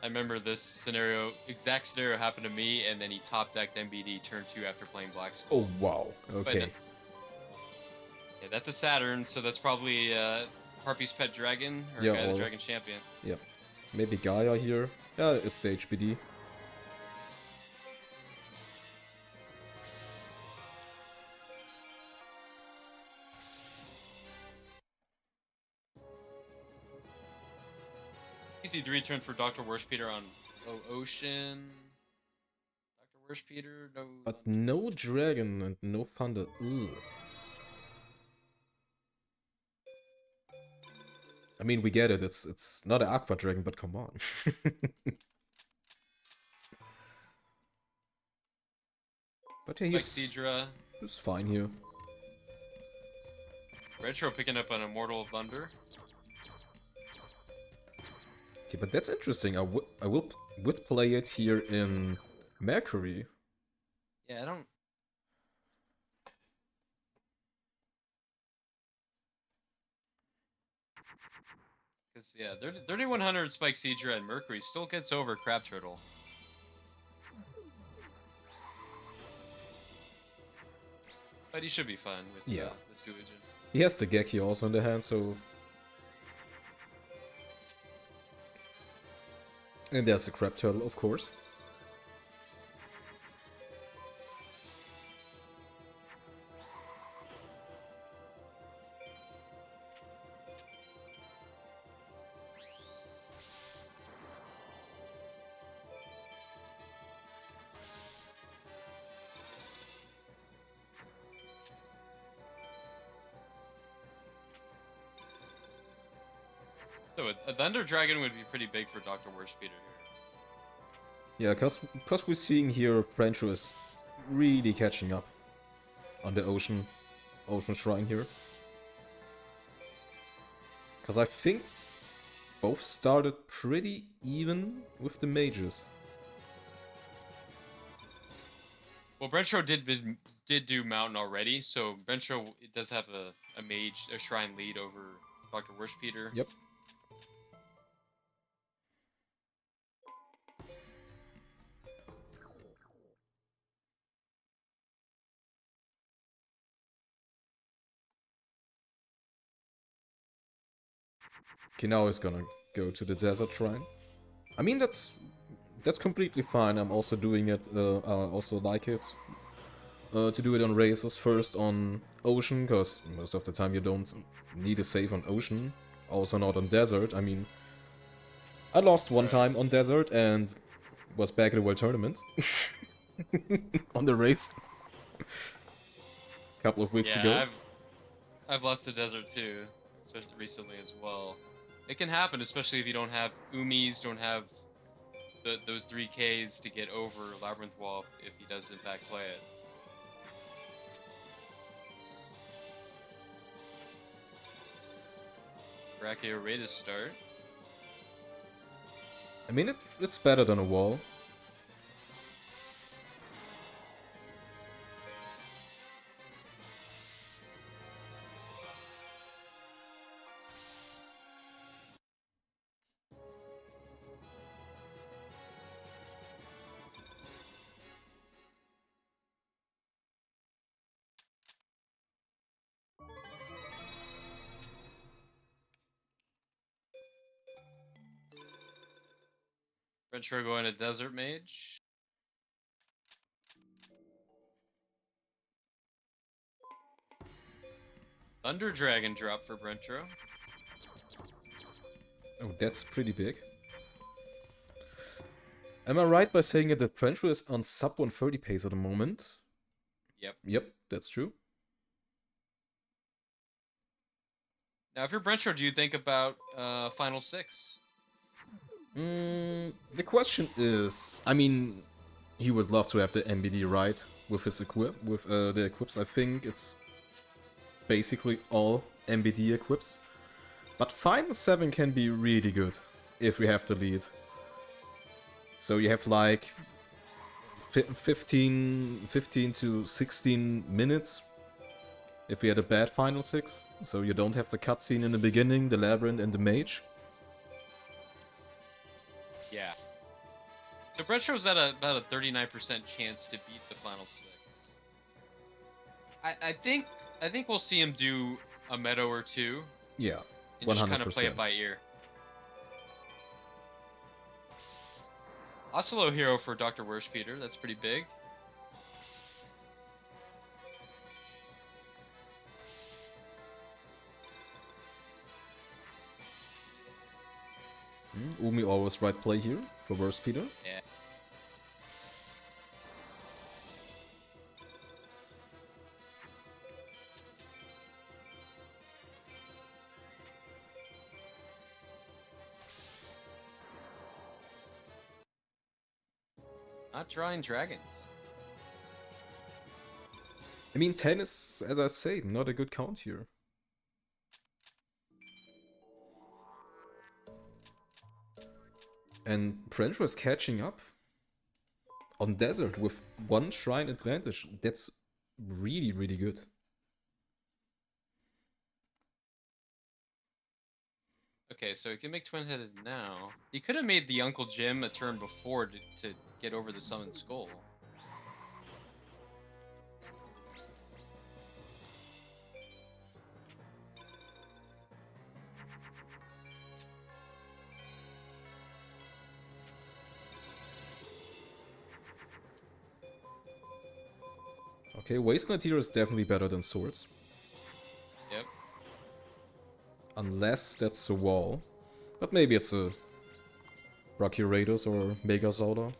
I remember this scenario, exact scenario happened to me, and then he top decked MBD turn 2 after playing Black Skull. Oh, wow. Okay. Yeah, that's a Saturn, so that's probably Harpy's Pet Dragon or Yeah, Gaia the or- Dragon Champion. Yep. Maybe Gaia here. Yeah, it's the HBD. PC3 turn for Dr. Worshpeter on Low Ocean. Dr. Worshpeter, no. But no dragon and no thunder. Ugh. I mean, we get it. It's not an Aqua Dragon, but come on. But yeah, Like Seadra. he's fine here. Retro picking up an Immortal Thunder. Okay, but that's interesting. would play it here in Mercury. Yeah, I don't. Because, yeah, 3100 Spike Seadra and Mercury still gets over Crab Turtle. But he should be fine with Yeah. the Suijin. He has the Geki also in the hand, so... And there's the Crab Turtle, of course. So a Thunder Dragon would be pretty big for Dr. Worshpeter here. Yeah, cause we're seeing here Prancho is really catching up on the Ocean Shrine here. Cause I think both started pretty even with the mages. Well, Brentro did do Mountain already, so Brentro it does have a mage, a shrine lead over Dr. Worshpeter. Yep. Okay, now he's gonna go to the Desert Shrine. I mean, that's completely fine. I'm also doing it, I also like it. To do it on races first on Ocean, because most of the time you don't need a save on Ocean. Also not on Desert. I mean, I lost one time on Desert and was back at the World Tournament. On the race. A couple of weeks ago. Yeah, I've lost the desert too, especially recently as well. It can happen, especially if you don't have Umis, don't have those 3Ks to get over Labyrinth Wall if he does in fact play it. Brachio Raid to start. I mean, it's better than a wall. Brentro going to Desert Mage. Thunder Dragon drop for Brentro. Oh, that's pretty big. Am I right by saying that Prancho is on sub 130 pace at the moment? Yep. Yep, that's true. Now, if you're Brentro, do you think about Final Six? The question is, I mean, he would love to have the MBD right with his the equips. I think it's basically all MBD equips. But Final 7 can be really good if we have the lead. So you have like 15 to 16 minutes if we had a bad Final 6. So you don't have the cutscene in the beginning, the Labyrinth and the Mage. Yeah. So Brettro's at about a 39% chance to beat the final 6. I think we'll see him do a meadow or two Yeah, and just kind of play it 100%. by ear. Ocelot hero for Dr. Worshpeter, that's pretty big. Umi always right play here for Worshpeter. Yeah. Not drawing dragons. I mean, 10 is, as I say, not a good count here. And Prencho is catching up on Desert with 1 shrine advantage. That's really, really good. Okay, so he can make twin-headed now. He could have made the Uncle Jim a turn before to get over the Summoned Skull. Okay, Waste Knight here is definitely better than Swords. Yep. Unless that's a wall. But maybe it's a Brachioratus or Megazorda.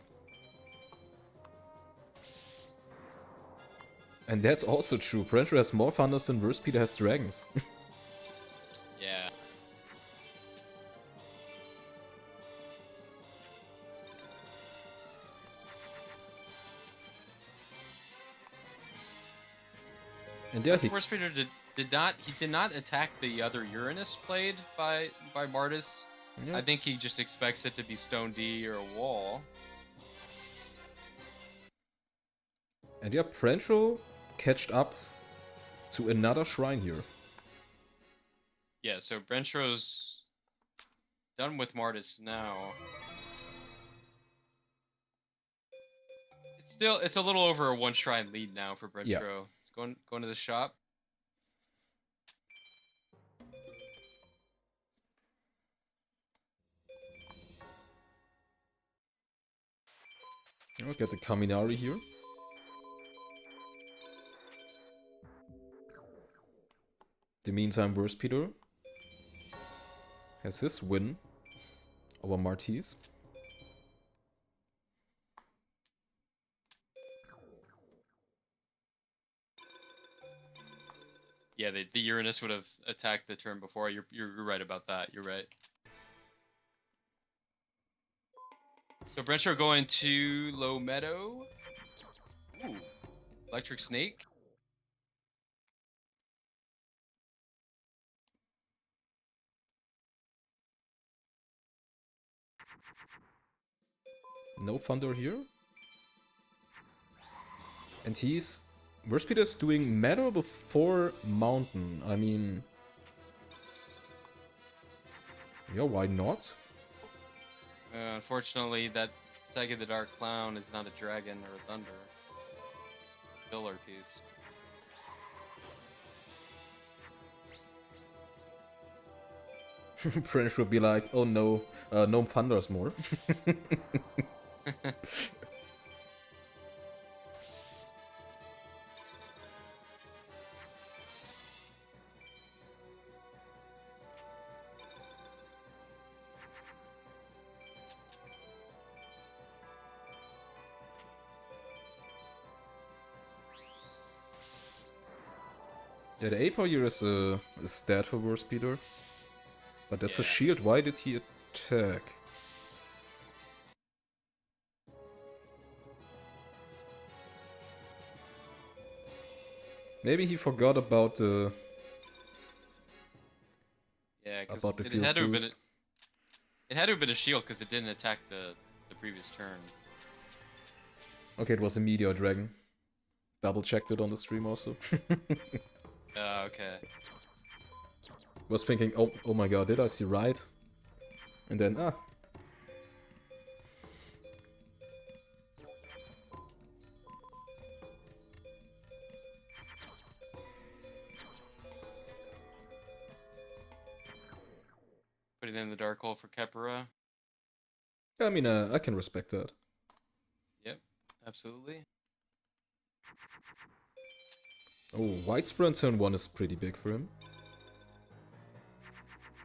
And that's also true. Prencho has more Thunders than Worshpeter has Dragons. Yeah. And yeah, Worshpeter did not attack the other Uranus played by Martis. yeah, I think he just expects it to be Stone D or a wall. And yeah, Prencho catched up to another shrine here. Yeah, so Brentro's done with Martis now. It's a little over a 1 shrine lead now for Brentro. Yeah. It's going to the shop. I'll get the Kaminari here. The meantime, Worshpeter has his win over Martis. Yeah, the Uranus would have attacked the turn before. You're right about that. You're right. So Brentro going to Low Meadow. Ooh, Electric Snake. No Thunder here. And Worshpeter's doing Meadow before Mountain. I mean... yeah, why not? Unfortunately, that Saga the Dark Clown is not a dragon or a thunder. Filler piece. Prench would be like, oh no, no Thunders more. Yeah, the Apo here is dead for Worshpeter. But that's a shield. Why did he attack? Maybe he forgot about the... yeah, because about the it field had to have been boost. it had to have been a shield because it didn't attack the previous turn. Okay, it was a Meteor Dragon. Double checked it on the stream also. Okay. Was thinking, oh my god, did I see right? And then, Putting in the dark hole for Kepera. I mean, I can respect that. Yep, absolutely. Oh, White Sprint turn 1 is pretty big for him.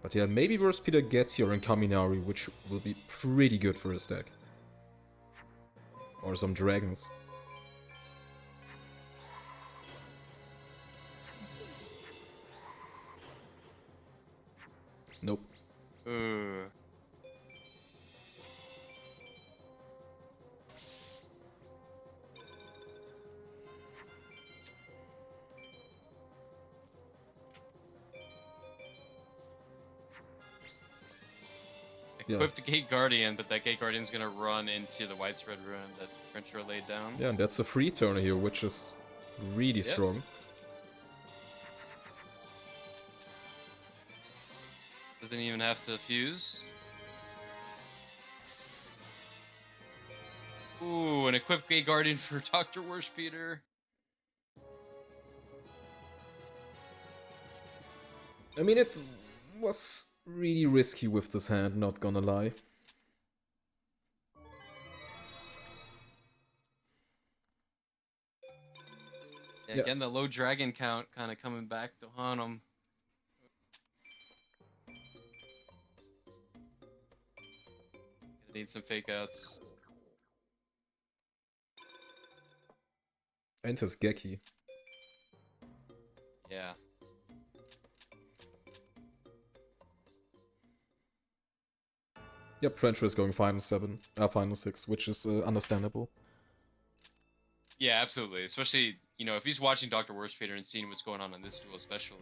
But yeah, maybe Worst Peter gets here in Kaminari, which will be pretty good for his deck. Or some dragons. Nope. Equipped Gate Guardian, but that Gate Guardian's gonna run into the widespread ruin that Frencher laid down. Yeah, and that's a free turner here, which is really strong. Doesn't even have to fuse. Ooh, an equipped Gate Guardian for Dr. Worshpeter. I mean, it was really risky with this hand, not gonna lie. Yeah, again, the low dragon count kind of coming back to haunt him. Gonna need some fake outs. Enters Geki. Yeah. Yep, Frencher is going final 7, final 6, which is understandable. Yeah, absolutely. Especially, you know, if he's watching Dr. Worshpeter and seeing what's going on in this duel, especially.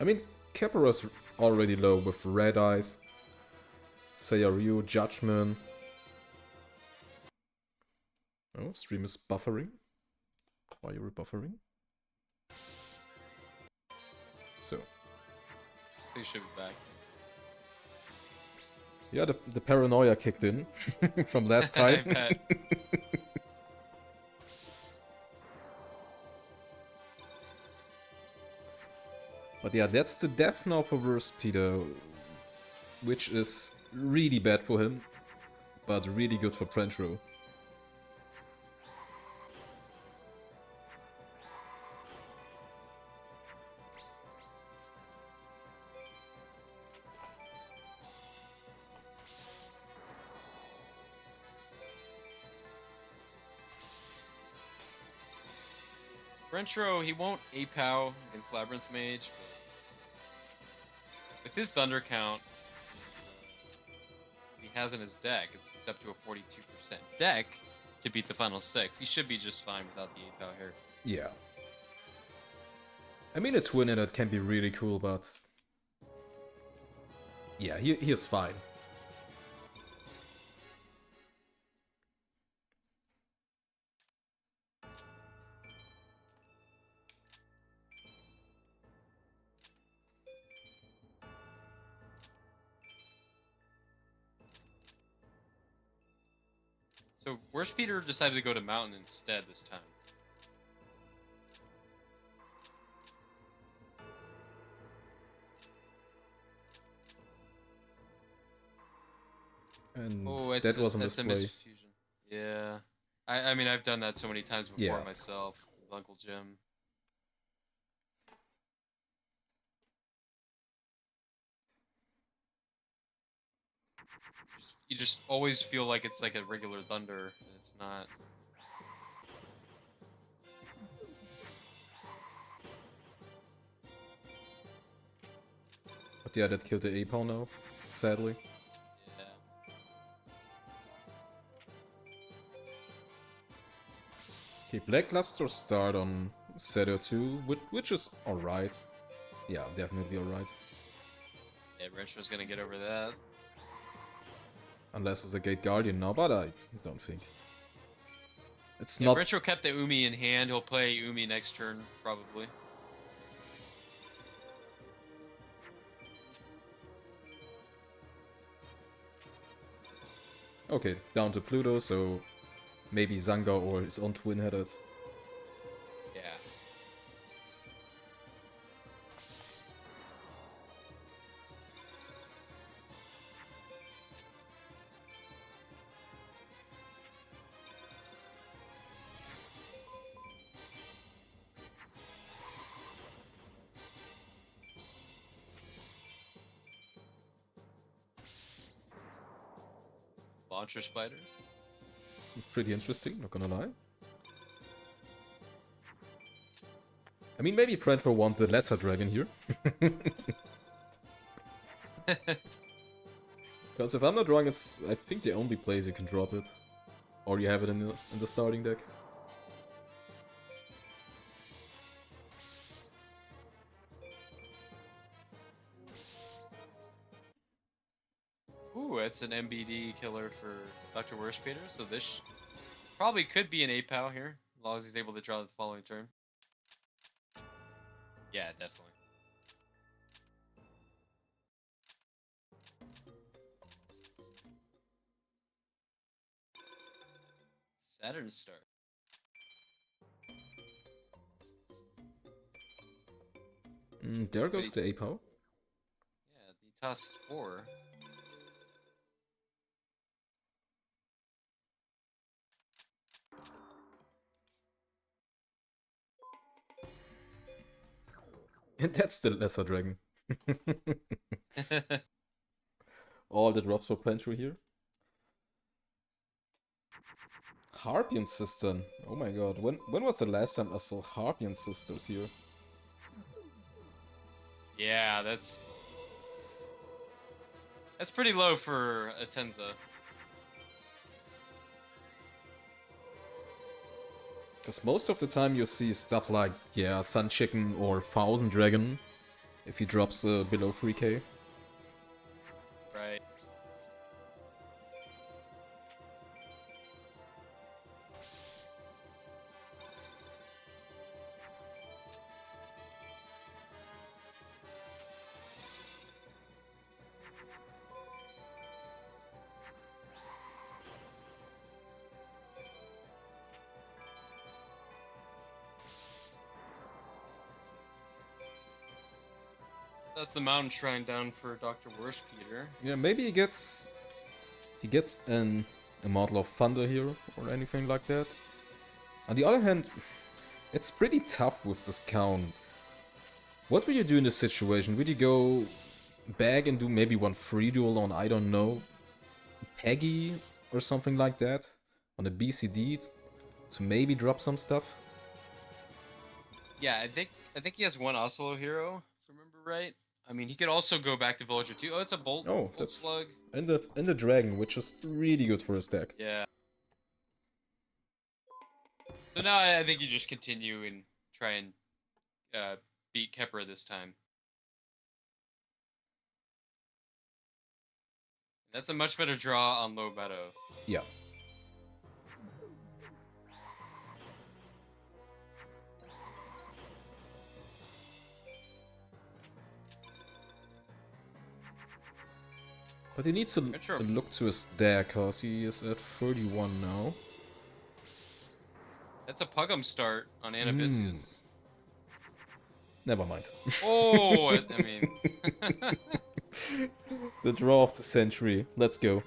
I mean, Kepera's already low with Red Eyes, Sayaryu, Judgment. Oh, stream is buffering. Why are you buffering? So. He should be back. Yeah, the paranoia kicked in from last time. I bet. But yeah, that's the death now for Worshpeter, which is really bad for him, but really good for Prentro. Rentro, he won't APOW against Labyrinth Mage, but with his Thunder count he has in his deck, it's up to a 42% deck to beat the final 6. He should be just fine without the APOW here. Yeah. I mean, a twin in it can be really cool, but... yeah, he is fine. So, Worshpeter decided to go to Mountain instead this time. And that was a misplay. Yeah. I mean, I've done that so many times before myself with Uncle Jim. You just always feel like it's like a regular Thunder, and it's not. But yeah, that killed the APOW now, sadly. Yeah. Okay, Blackluster start on Seto 2, which is alright. Yeah, definitely alright. Yeah, Rentro's gonna get over that. Unless it's a Gate Guardian now, but I don't think. It's Yeah, not... Rentro kept the Umi in hand. He'll play Umi next turn, probably. Okay, down to Pluto, so maybe Zanga or his own twin-headed. Yeah. Launcher spider. Pretty interesting, not gonna lie. I mean, maybe Prentro wants the Lesser Dragon here. Because if I'm not wrong, it's, I think, the only place you can drop it. Or you have it in the starting deck. Ooh, it's an MBD killer for Dr. Worstpeter, so this probably could be an 8-POW here, as long as he's able to draw the following turn. Yeah, definitely. Saturn Star. There goes the APO. Yeah, the toss 4. And that's the Lesser Dragon. All the drops for Prentro here. Harpian Sister. Oh my god, when was the last time I saw Harpian Sisters here? Yeah, that's pretty low for a Tenza. Because most of the time you see stuff like, yeah, Sun Chicken or Thousand Dragon, if he drops below 3k. Right. That's the mountain shrine down for Dr. Worstpeter. Yeah, maybe he gets an Immortal of Thunder here or anything like that. On the other hand, it's pretty tough with this count. What would you do in this situation? Would you go back and do maybe one free duel on, I don't know, Peggy or something like that? On a BCD to maybe drop some stuff? Yeah, I think he has one Oslo hero, if I remember right. I mean, he could also go back to Villager 2. Oh, it's a Bolt, Oh, bolt that's Slug. And the Dragon, which is really good for his deck. Yeah. So now I think you just continue and try and beat Kepra this time. That's a much better draw on low meadow. Yeah. But he needs to look to his deck, cause he is at 31 now. That's a Pugum start on Anabisius. Never mind. Oh, I mean... The draw of the century. Let's go.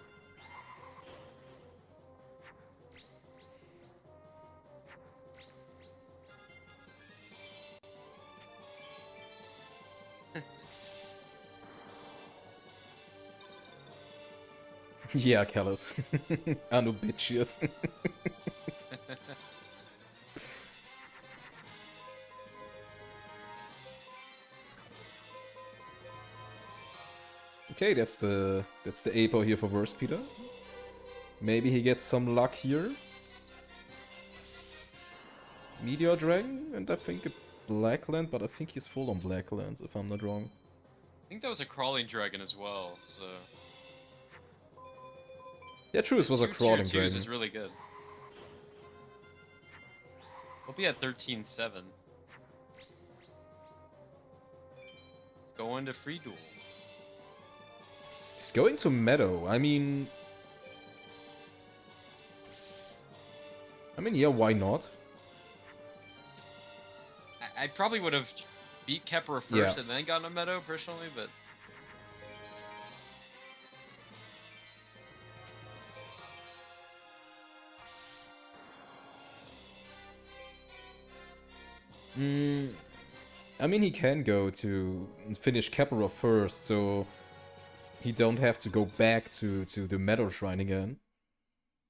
Yeah, Callus. I know bitches. Okay, that's the APO here for Worstpeter. Maybe he gets some luck here. Meteor Dragon, and I think a Blackland, but I think he's full on Blacklands, if I'm not wrong. I think that was a Crawling Dragon as well, so... Yeah, true, it was a Crawling Dragon. This is really good. We'll be at 13-7. Let's go into free duel. He's going to Meadow. I mean, mean, yeah, why not? I probably would have beat Kepra first Yeah. and then gotten a Meadow personally, but I mean, he can go to finish Kakarot first, so he don't have to go back to the Meadow Shrine again.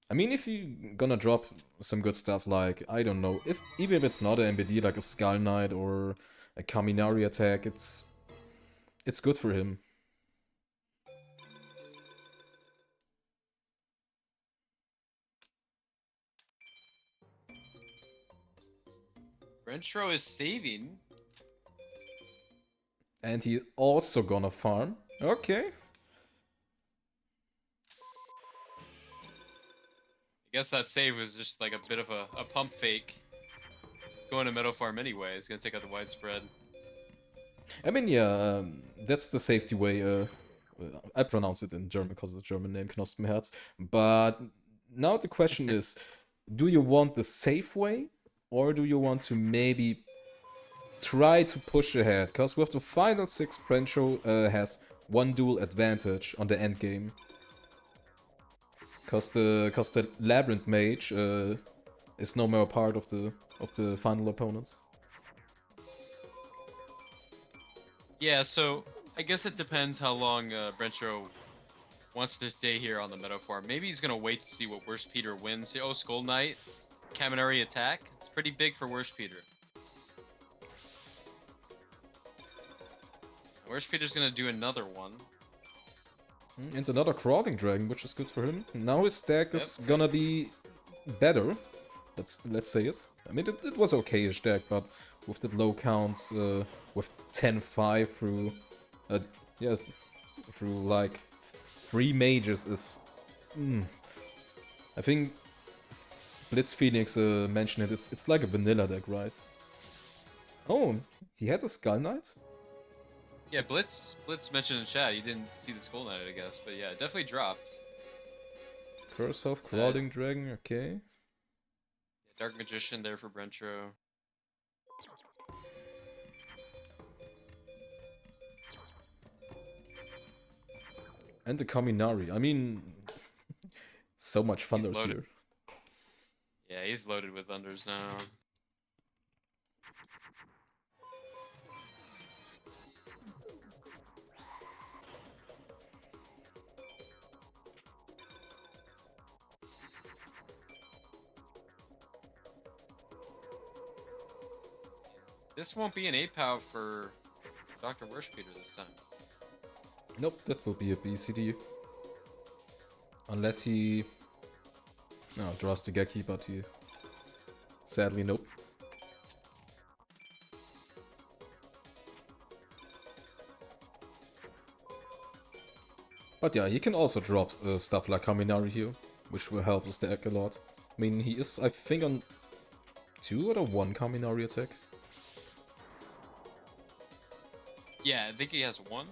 I mean, if you gonna drop some good stuff like, I don't know, even if it's not an MBD, like a Skull Knight or a Kaminari attack, it's good for him. Rentro is saving. And he's also gonna farm. Okay. I guess that save was just like a bit of a pump fake. Going to Meadow Farm anyway. It's gonna take out the widespread. I mean, yeah, that's the safety way. I pronounce it in German because it's a German name, Knospenherz. But now the question is, do you want the safe way? Or do you want to maybe try to push ahead? Because with the final 6, Prencho has one duel advantage on the end game. Because the Labyrinth Mage is no more a part of the final opponents. Yeah, so I guess it depends how long Brentro wants to stay here on the Meadow Farm. Maybe he's gonna wait to see what Worst Peter wins. Oh, Skull Knight, Kaminari attack. It's pretty big for Worst Peter. Worst Peter's gonna do another one. And another Crawling Dragon, which is good for him. Now his stack is gonna be better. Let's say it. I mean, it was okay-ish deck, but with that low count, with 10-5 through, yeah, through like 3 mages is. I think Blitz Phoenix mentioned it. It's like a vanilla deck, right? Oh, he had a Skull Knight? Yeah, Blitz mentioned in chat. You didn't see the Skull Knight, I guess, but yeah, it definitely dropped. Curse of Crawling Dragon, okay. Dark Magician there for Brentro. And the Kaminari. I mean, so much Thunders here. Yeah, he's loaded with Thunders now. This won't be an 8-pow for Dr. Worshpeter this time. Nope, that will be a BCD. Unless he... No, draws the Geki, but he... Sadly, nope. But yeah, he can also drop stuff like Kaminari here, which will help his deck a lot. I mean, he is, I think, on 2 or 1 Kaminari attack. Yeah, I think he has 1.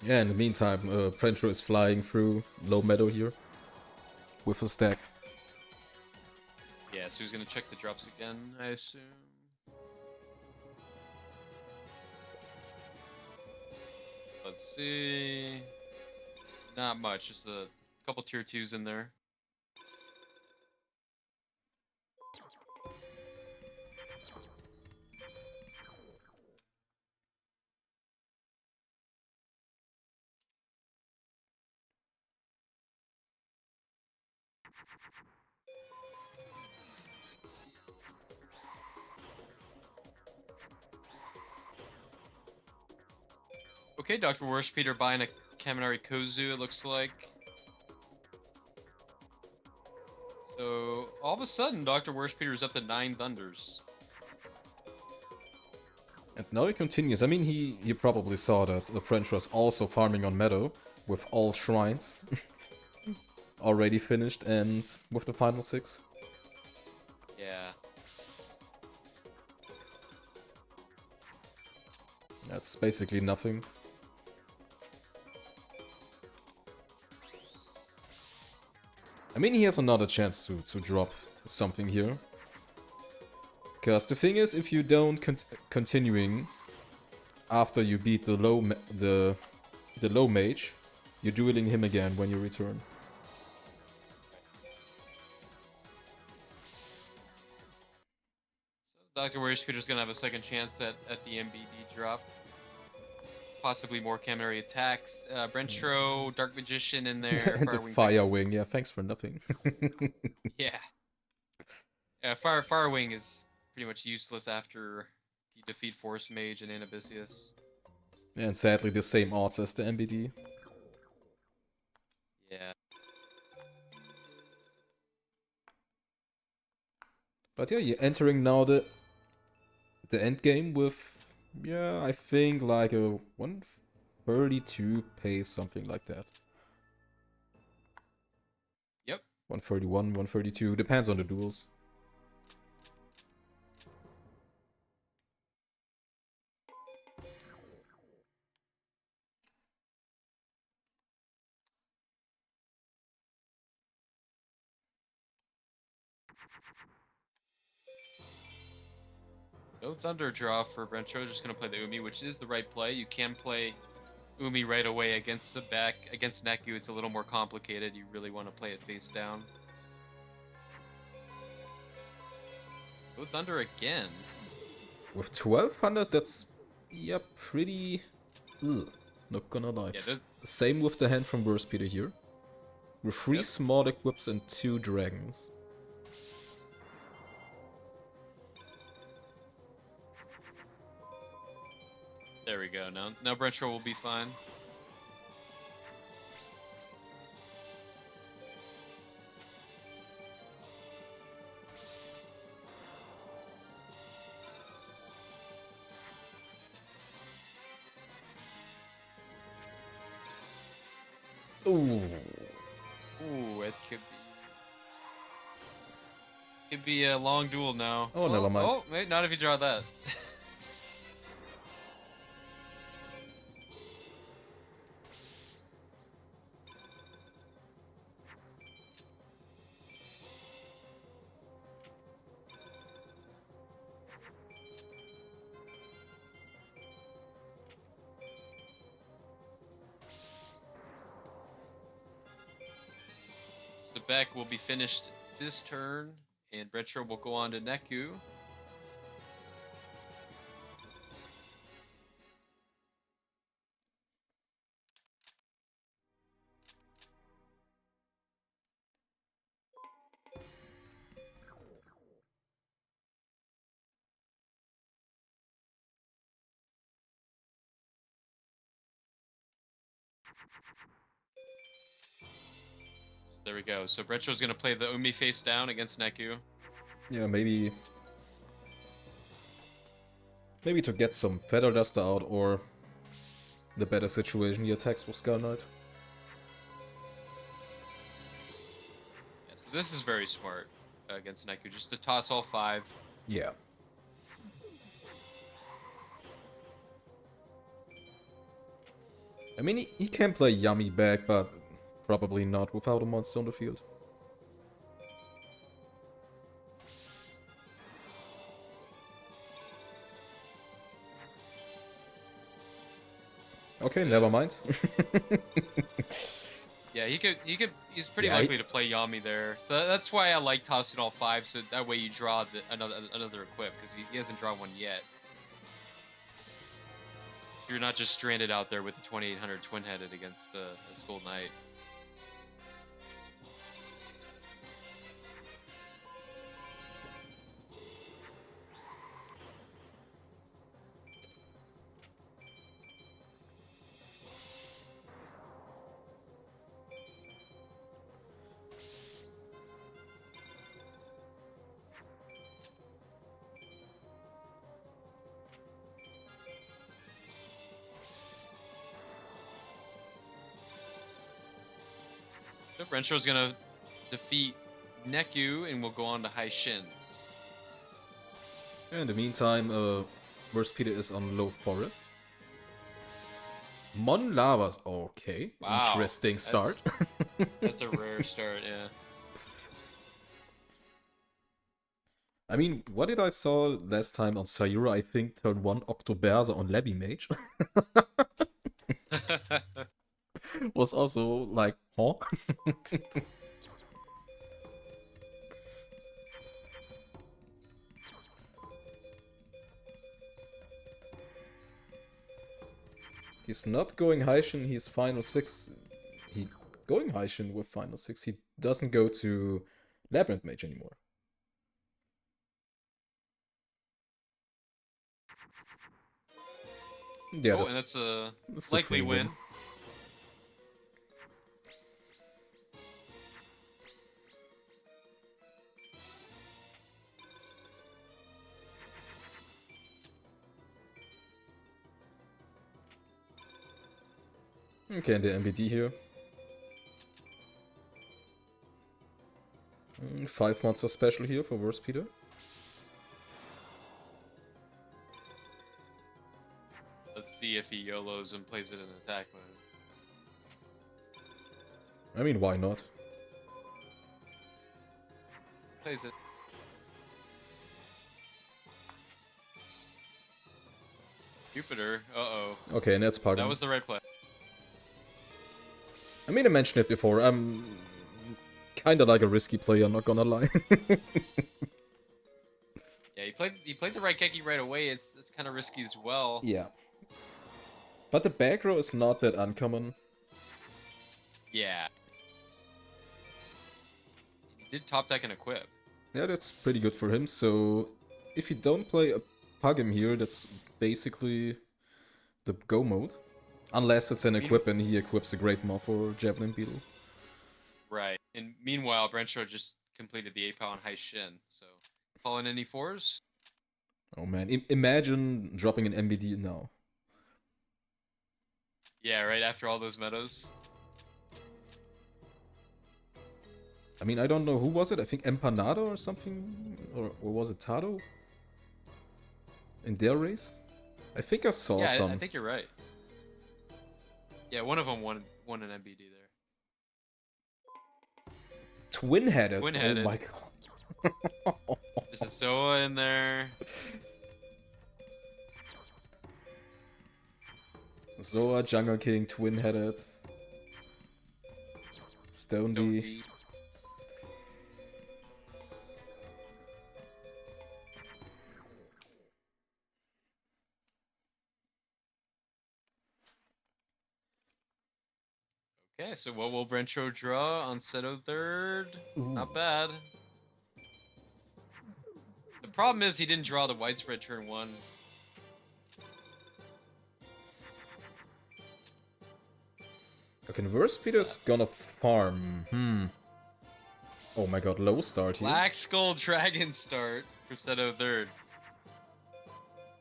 Yeah, in the meantime, Prencho is flying through low meadow here with a stack. Yeah, so he's gonna check the drops again, I assume. Let's see. Not much, just a couple tier 2s in there. Okay, Dr. Worshpeter buying a Kaminari Kozu, it looks like. So, all of a sudden, Dr. Worshpeter is up to 9 Thunders. And now he continues. I mean, he probably saw that Prencho was also farming on meadow with all shrines already finished and with the final 6. Yeah. That's basically nothing. I mean, he has another chance to drop something here. Because the thing is, if you don't continuing after you beat the low mage, you're dueling him again when you return. So Dr. Warrior Peter's gonna have a second chance at the MBD drop. Possibly more Caminary attacks. Brentro, Dark Magician in there. And the Firewing. Fire Wing, yeah, thanks for nothing. Yeah. Yeah, Firewing is pretty much useless after you defeat Force Mage and Anabisius. And sadly, the same odds as the MBD. Yeah. But yeah, you're entering now the end game with, yeah, I think like a 132 pace, something like that. Yep. 131, 132, depends on the duels. No Thunder draw for Brentro. Just gonna play the Umi, which is the right play. You can play Umi right away against Sebek. Against Neku, it's a little more complicated. You really want to play it face down. Go Thunder again. With 12 Hunters, that's, yeah, pretty... Ugh, not gonna lie. Yeah, Same with the hand from Worst Peter here. With 3 Yep. small equips and 2 dragons. There we go. Now Brentro will be fine. Ooh. Ooh, it could be a long duel now. Oh, never mind. Oh, wait, not if you draw that. Sebek will be finished this turn, and Brentro will go on to Neku. There we go. So Brentro's gonna play the Umi face down against Neku. Yeah, maybe to get some Feather Duster out, or the better situation he attacks with Skull Knight. Yeah, so this is very smart against Neku, just to toss all 5. Yeah. I mean, he can play Yami back, but probably not without a monster on the field. Okay, never mind. Yeah, he's pretty Yeah, likely to play Yami there. So that's why I like tossing all 5, so that way you draw another equip, because he hasn't drawn one yet. You're not just stranded out there with the 2800 twin-headed against the Skull Knight. So Brentro's gonna defeat Neku and we'll go on to Hai Shin. In the meantime, Worst Peter is on Low Forest. Mon Lavas, okay. Wow, Interesting start. that's a rare start, yeah. I mean, what did I saw last time on Sayura? I think turn 1 Octoberza on Labby Mage. Was also like, huh? He's not going Heishin, he's final 6. He going Heishin with final 6. He doesn't go to Labyrinth Mage anymore. Yeah, Oh, and that's a that's a likely free win. Okay, and the MBD here. 5 monster special here for Worst Peter. Let's see if he YOLOs and plays it in attack mode. I mean, why not? Plays it. Jupiter, uh-oh. Okay, and that's Pagan. That was the right play. I mean, I mentioned it before. I'm kinda like a risky player, not gonna lie. Yeah, he played the right Keki right away. It's kind of risky as well. Yeah. But the back row is not that uncommon. Yeah. He did top deck and equip. Yeah, that's pretty good for him. So if you don't play a Pugim here, that's basically the go mode. Unless it's an equip and he equips a Great Maw for Javelin Beetle. Right. And meanwhile, Brenshaw just completed the 8-power on High Shin. So, calling any 4s? Oh man, imagine dropping an MBD now. Yeah, right after all those meadows. I mean, I don't know, who was it? I think Empanada or something? Or was it Tado? In their race? I think I saw some. I think you're right. Yeah, one of them won an MBD there. Twin-headed? Twin-headed. Oh my god. There's a Zoa in there. Zoa, Jungle King, twin-headed. Stone D. Okay, so what will Brenshaw draw on Seto third? Not bad. The problem is he didn't draw the widespread turn 1. Okay, Worst Peter's gonna farm. Oh my god, low start here. Black Skull Dragon start for Seto third.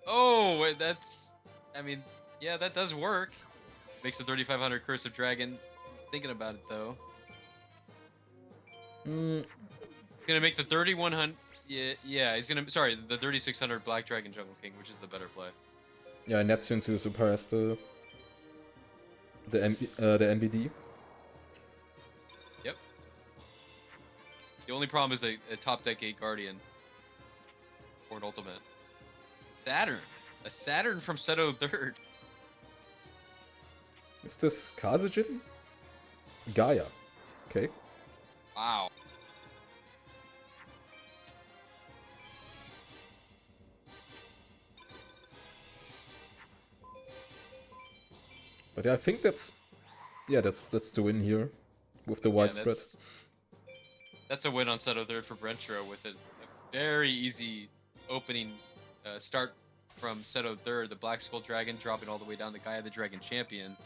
Oh, wait, that's... I mean, yeah, that does work. Makes the 3500 Curse of Dragon. Thinking about it, though. He's gonna make the 3100... Yeah, he's gonna... Sorry, the 3600 Black Dragon Jungle King, which is the better play. Yeah, Neptune to surpass the MBD. Yep. The only problem is a top deck 8 Guardian. Or an ultimate. Saturn. A Saturn from Seto third. Is this Kazejin? Gaia. Okay. Wow. But yeah, I think that's... Yeah, that's the win here. With the widespread. That's a win on Seto third for Brenshaw with a very easy opening start from Seto third. The Black Skull Dragon dropping all the way down to Gaia the Dragon Champion.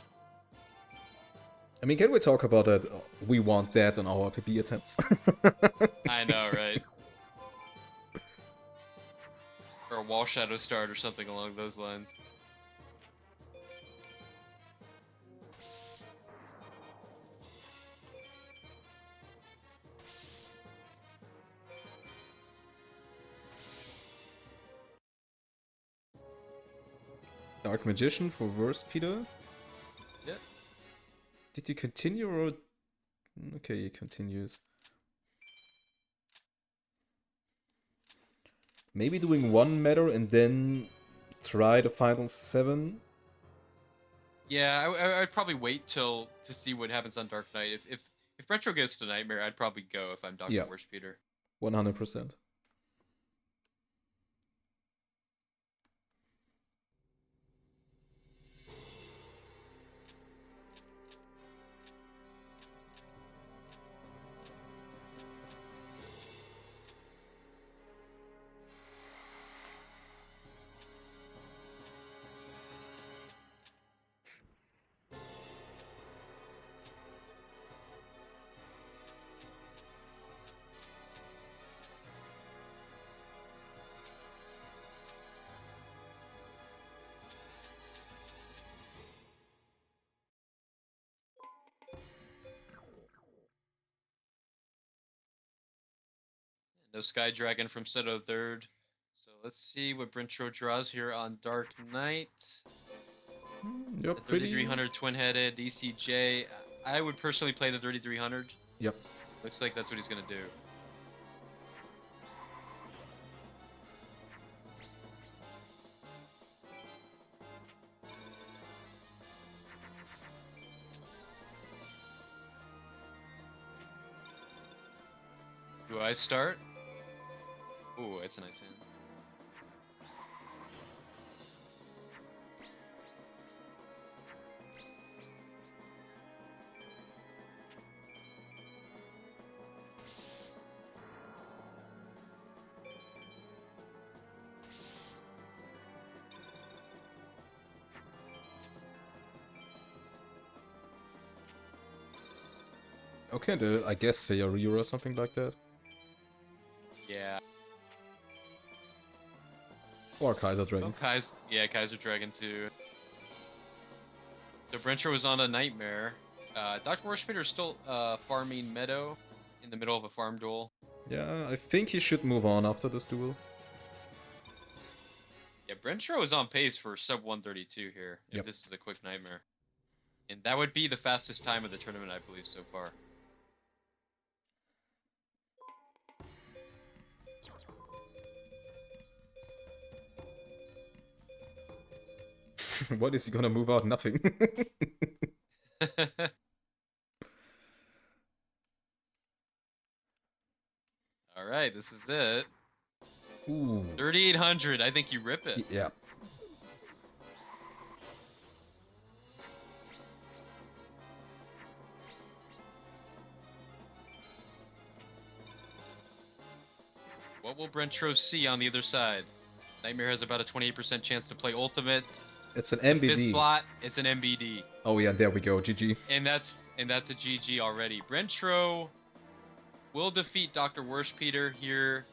I mean, can we talk about that? We want that on our PB attempts. I know, right? Or a Wall Shadow start or something along those lines. Dark Magician for Worst Peter. Yep. Did he continue or... Okay, he continues. Maybe doing one meta and then try the final 7. Yeah, I'd probably wait to see what happens on Dark Knight. If Retro gets to Nightmare, I'd probably go if I'm Dr. Yeah. Worst Peter. 100%. No Sky Dragon from Seto third. So let's see what Brintro draws here on Dark Knight. You're The pretty... 3300 twin-headed DCJ. I would personally play the 3300. Yep. Looks like that's what he's gonna do. Do I start? Ooh, that's a nice hand. Okay, I guess say a Ryu or something like that. Yeah. Or Kaiser Dragon. Oh, Kaiser Dragon too. So Brentro was on a Nightmare. Dr. Worshpeter is still farming Meadow in the middle of a farm duel. Yeah, I think he should move on after this duel. Yeah, Brentro is on pace for sub 132 here, if this is a quick Nightmare. And that would be the fastest time of the tournament, I believe, so far. What is he gonna move out? Nothing. All right, this is it. Ooh. 3,800. I think you rip it. Yeah. What will Brentro see on the other side? Nightmare has about a 28% chance to play Ultimate. It's an Fifth MBD. slot, it's an MBD. Oh yeah, there we go. GG. And that's a GG already. Brentro will defeat Dr. Worshpeter here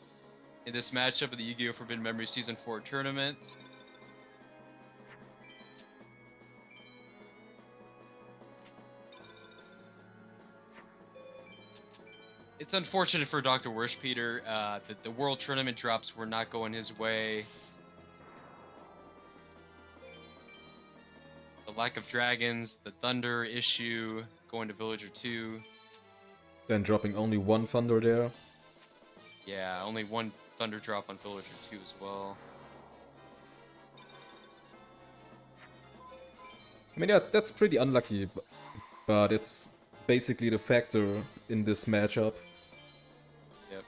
in this matchup of the Yu-Gi-Oh! Forbidden Memory Season 4 tournament. It's unfortunate for Dr. Worshpeter that the World Tournament drops were not going his way. The lack of dragons, the Thunder issue, going to Villager 2. Then dropping only one Thunder there. Yeah, only one Thunder drop on Villager 2 as well. I mean, yeah, that's pretty unlucky, but it's basically the factor in this matchup. Yep.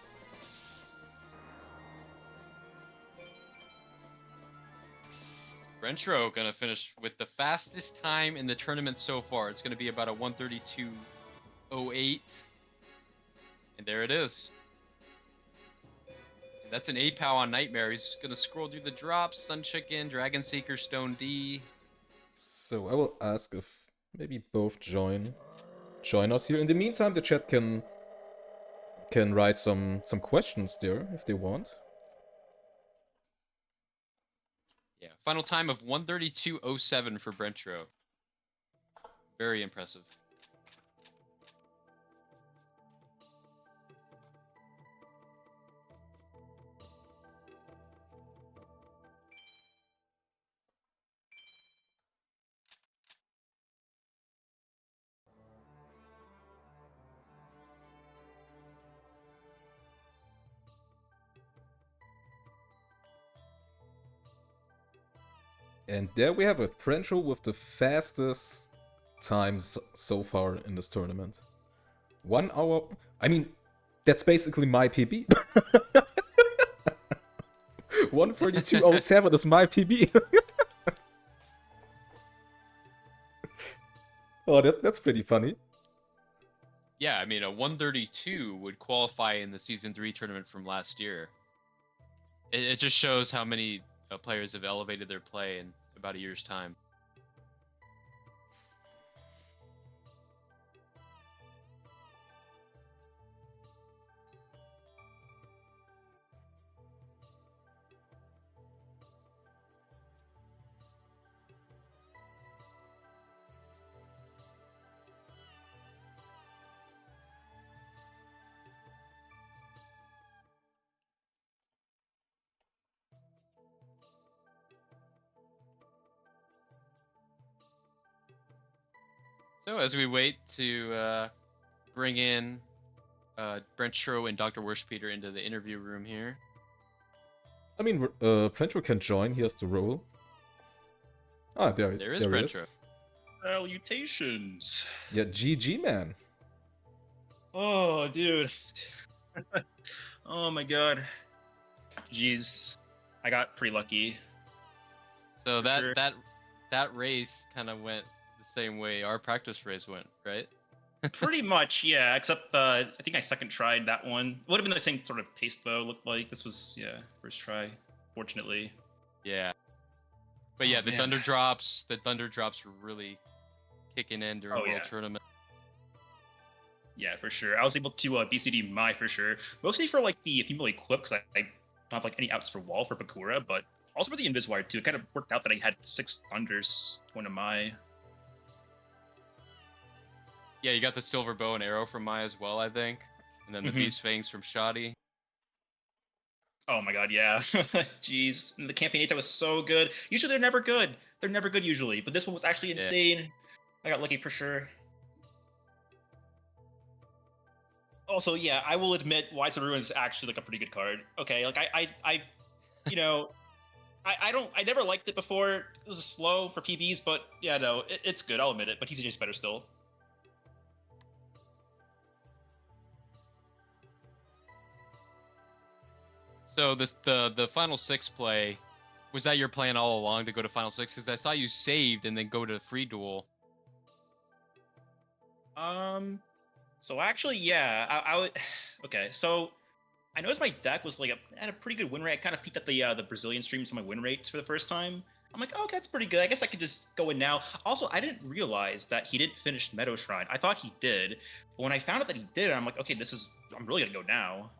Brentro gonna finish with the fastest time in the tournament so far. It's gonna be about a 132.08. And there it is. That's an 8-pow on Nightmare. He's gonna scroll through the drops. Sun Chicken, Dragon Seeker, Stone D. So I will ask if maybe both join us here. In the meantime, the chat can write some questions there if they want. Yeah, final time of 132.07 for Brentro. Very impressive. And there we have it. Prencho with the fastest times so far in this tournament. 1 hour. I mean, that's basically my PB. 1:32:07 is my PB. Oh, that's pretty funny. Yeah, I mean, a 132 would qualify in the Season 3 tournament from last year. It just shows how many players have elevated their play in about a year's time. So as we wait to bring in Brent Shro and Dr. Worshpeter into the interview room here. I mean, Prencho can join. He has to roll. Ah, there is he Brent is. Shro. Salutations. Yeah, GG, man. Oh, dude. Oh my god. Jeez. I got pretty lucky. So For sure. that race kind of went the same way our practice race went, right? Pretty much, yeah. Except I think I second tried that one. Would have been the same sort of pace though. Looked like this was first try. Fortunately. Yeah. But yeah, Oh, the man. Thunder Drops were really kicking in during World Tournament. Yeah, for sure. I was able to BCD my for sure. Mostly for like the female equip because I don't have like any outs for wall for Bakura, but also for the Inviswire too. It kind of worked out that I had 6 Thunders, one of my. Yeah, you got the Silver Bow and Arrow from Mai as well, I think. And then the Beast Fangs from Shoddy. Oh my god, yeah. Jeez. And the Campionata was so good. Usually they're never good. They're never good usually. But this one was actually insane. Yeah. I got lucky for sure. Also, yeah, I will admit Wilds of Ruin is actually like a pretty good card. Okay, like I you know, I never liked it before. It was slow for PBs, but yeah, no, it's good. I'll admit it. But TCG is better still. So the Final 6 play, was that your plan all along to go to Final 6? Because I saw you saved and then go to Free Duel. So actually, yeah, I would. Okay, so I noticed my deck was like had a pretty good win rate. I kind of peeked at the Brazilian streams of my win rates for the first time. I'm like, oh, okay, that's pretty good. I guess I could just go in now. Also, I didn't realize that he didn't finish Meadow Shrine. I thought he did, but when I found out that he did, I'm like, okay, I'm really gonna go now.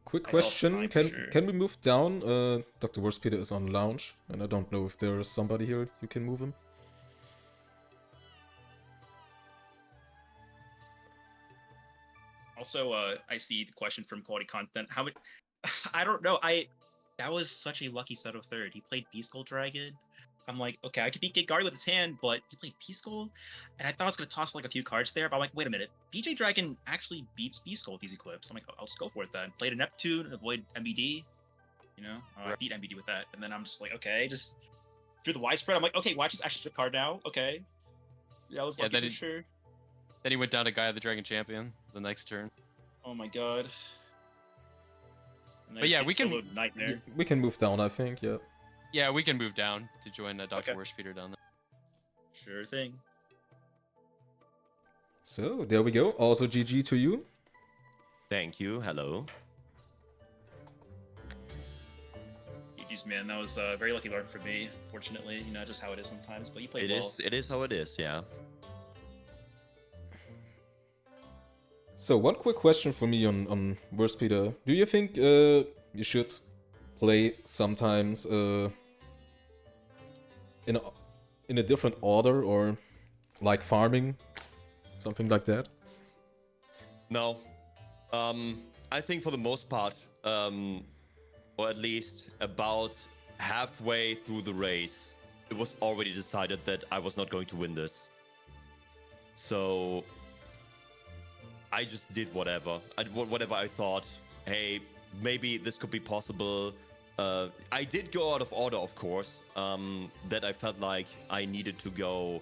Quick question: Can we move down? Dr. Worshpeter is on lounge, and I don't know if there is somebody here you can move him. Also, I see the question from Quality Content. How many? I don't know. That was such a lucky set of third. He played Beast Gold Dragon. I'm like, okay, I could beat Gate-Guardian with his hand, but he played Beast Gold, and I thought I was gonna toss like a few cards there. But I'm like, wait a minute, BJ Dragon actually beats Beast Gold with these Eclipse. I'm like, I'll just go for it then. Played a Neptune, avoid MBD. I beat MBD with that, and then I'm just like, okay, just drew the widespread. I'm like, okay, watch this actually a card now. Okay, yeah, I was lucky for sure. Then he went down to Gaia the Dragon Champion the next turn. Oh my god. But yeah, we can move down, I think, yeah. Yeah, we can move down to join Dr. Worshpeter down there. Sure thing. So, there we go. Also, GG to you. Thank you. Hello. GG's, man. That was a very lucky learn for me, fortunately. Just how it is sometimes, but you played well. It is how it is, yeah. So, one quick question for me on Worshpeter. Do you think you should play sometimes in a different order, or like farming, something like that? No. I think for the most part, or at least about halfway through the race, it was already decided that I was not going to win this. So I just did whatever I thought, hey, maybe this could be possible. I did go out of order, of course. That I felt like I needed to go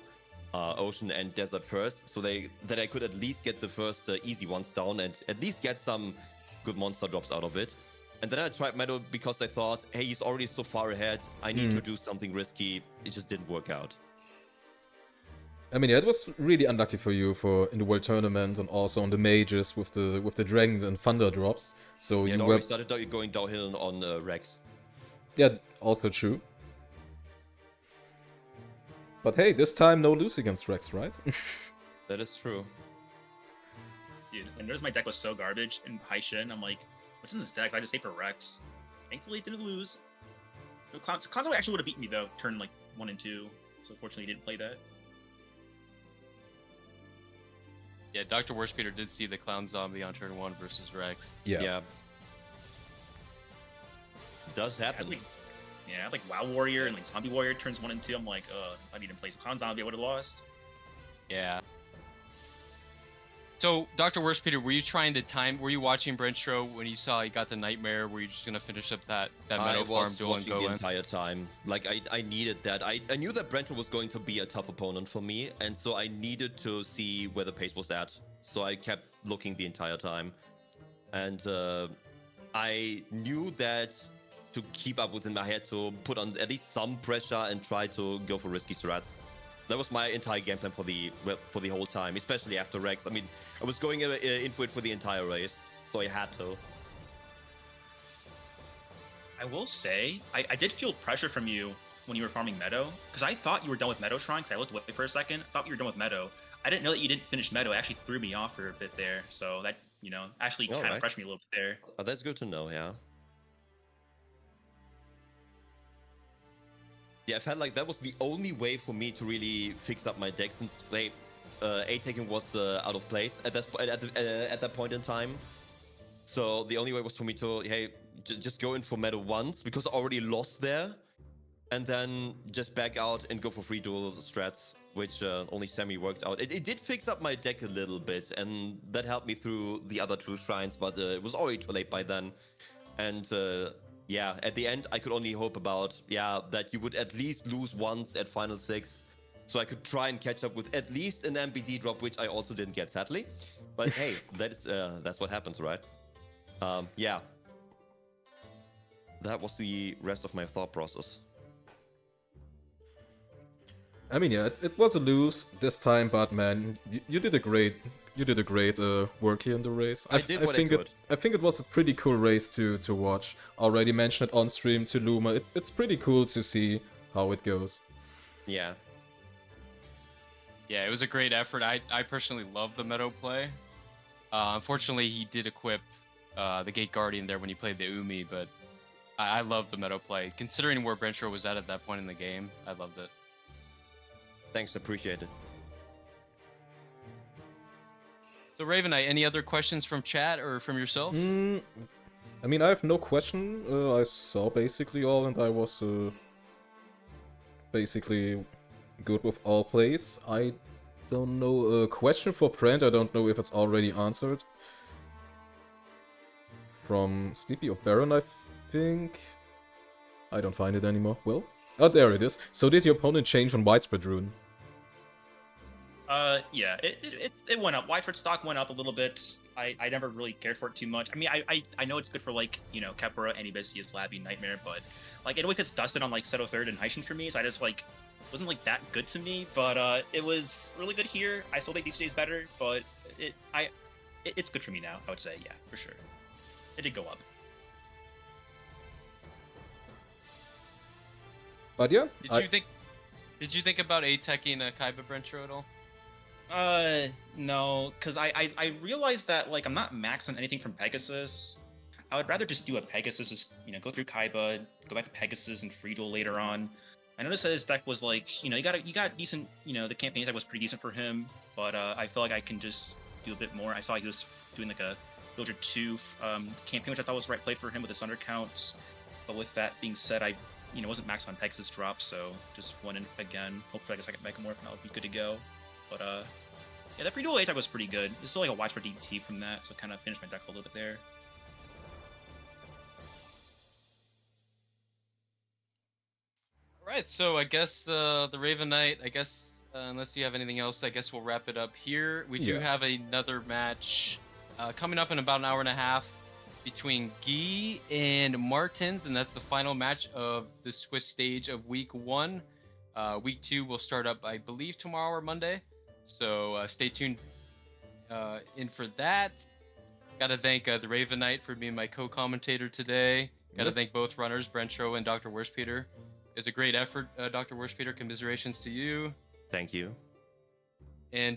Ocean and Desert first, so that I could at least get the first easy ones down and at least get some good monster drops out of it. And then I tried Meadow because I thought, hey, he's already so far ahead. I need to do something risky. It just didn't work out. I mean, yeah, it was really unlucky for you in the World Tournament and also on the majors with the Dragon and Thunder drops. So Yeah, it you already were started going downhill on Rex. yeah, also true. But hey, this time no lose against Rex, right? That is true. Dude, when noticed my deck was so garbage in Haishin, I'm like, what's in this deck? I just save for Rex. Thankfully, it didn't lose. No, Clownzo actually would have beaten me though, turn like 1 and 2. So fortunately, he didn't play that. Yeah, Dr. Worstpeter did see the Clown Zombie on turn 1 versus Rex. Yeah. Does happen. I had like WoW Warrior and like Zombie Warrior turns 1 and 2. I'm like, if I didn't play Clown Zombie, I would have lost. Yeah. So, Dr. Worstpeter, were you watching Brentro when you saw he got the Nightmare? Were you just going to finish up that Meadow Farm duel and watching go the in? entire time. Like, I needed that. I knew that Brentro was going to be a tough opponent for me, and so I needed to see where the pace was at. So I kept looking the entire time. And I knew that to keep up with him, I had to put on at least some pressure and try to go for risky strats. That was my entire game plan for the whole time, especially after Rex. I mean, I was going in for it for the entire race, so I had to. I will say, I did feel pressure from you when you were farming Meadow, because I thought you were done with Meadow Shrine, because I looked away for a second, thought you were done with Meadow. I didn't know that you didn't finish Meadow. It actually threw me off for a bit there, so that, actually kind of pressured me a little bit there. Oh, that's good to know, yeah. Yeah, I felt like that was the only way for me to really fix up my deck, since A-Taking was out of place at that point in time. So the only way was for me to, hey, just go in for Meadow once, because I already lost there, and then just back out and go for free dual strats, which only semi worked out. It did fix up my deck a little bit, and that helped me through the other 2 shrines, but it was already too late by then. And yeah, at the end, I could only hope about, that you would at least lose once at Final 6, so I could try and catch up with at least an MBD drop, which I also didn't get, sadly. But hey, that's what happens, right? Yeah. That was the rest of my thought process. I mean, yeah, it was a lose this time, but man, you did a great work here in the race. I did what I could. I think it was a pretty cool race to watch. Already mentioned it on stream to Luma. It's pretty cool to see how it goes. Yeah. Yeah, it was a great effort. I personally love the Meadow play. Unfortunately, he did equip the Gate Guardian there when he played the Umi, but I love the Meadow play. Considering where Brentro was at that point in the game, I loved it. Thanks, appreciate it. So Raven Knight, any other questions from chat or from yourself? I mean, I have no question. I saw basically all, and I was basically good with all plays. I don't know. A question for Brent, I don't know if it's already answered. From Sleepy or Baron, I think. I don't find it anymore. Well, oh, there it is. So did your opponent change on Widespread Rune? Yeah, it went up. Widespread stock went up a little bit. I never really cared for it too much. I mean, I know it's good for like, Kepra, Anubis, Labby, Nightmare, but like it always gets dusted on like Seto third and Haishin for me, so I just like wasn't like that good to me. But it was really good here. I still think these days better, but it's good for me now, I would say, yeah, for sure. It did go up. But yeah, Did you think about A-Teching Kaiba Brentro at all? No, because I realized that like I'm not maxed on anything from Pegasus. I would rather just do a Pegasus, go through Kaiba, go back to Pegasus and free duel later on. I noticed that his deck was like, you got decent, the campaign deck was pretty decent for him, but I feel like I can just do a bit more. I saw he was doing like a Builder 2 campaign, which I thought was the right play for him with his undercounts. But with that being said, I wasn't maxed on Pegasus drops, so just went in again. Hopefully I guess I can Megamorph and that would be good to go. But yeah, that free duel A-Tech was pretty good. There's still like a widespread DT from that, so kind of finished my deck a little bit there. right, so I guess the Raven Knight, I guess, unless you have anything else, I guess we'll wrap it up here. We do Yeah. have another match coming up in about an hour and a half between Guy and Martins, and that's the final match of the Swiss stage of week 1. Week 2 will start up, I believe, tomorrow or Monday. So stay tuned in for that. Gotta thank the Raven Knight for being my co-commentator today. Gotta Yep. thank both runners, Brentro and Dr. Worstpeter. It was a great effort, Dr. Worstpeter. Commiserations to you. Thank you. And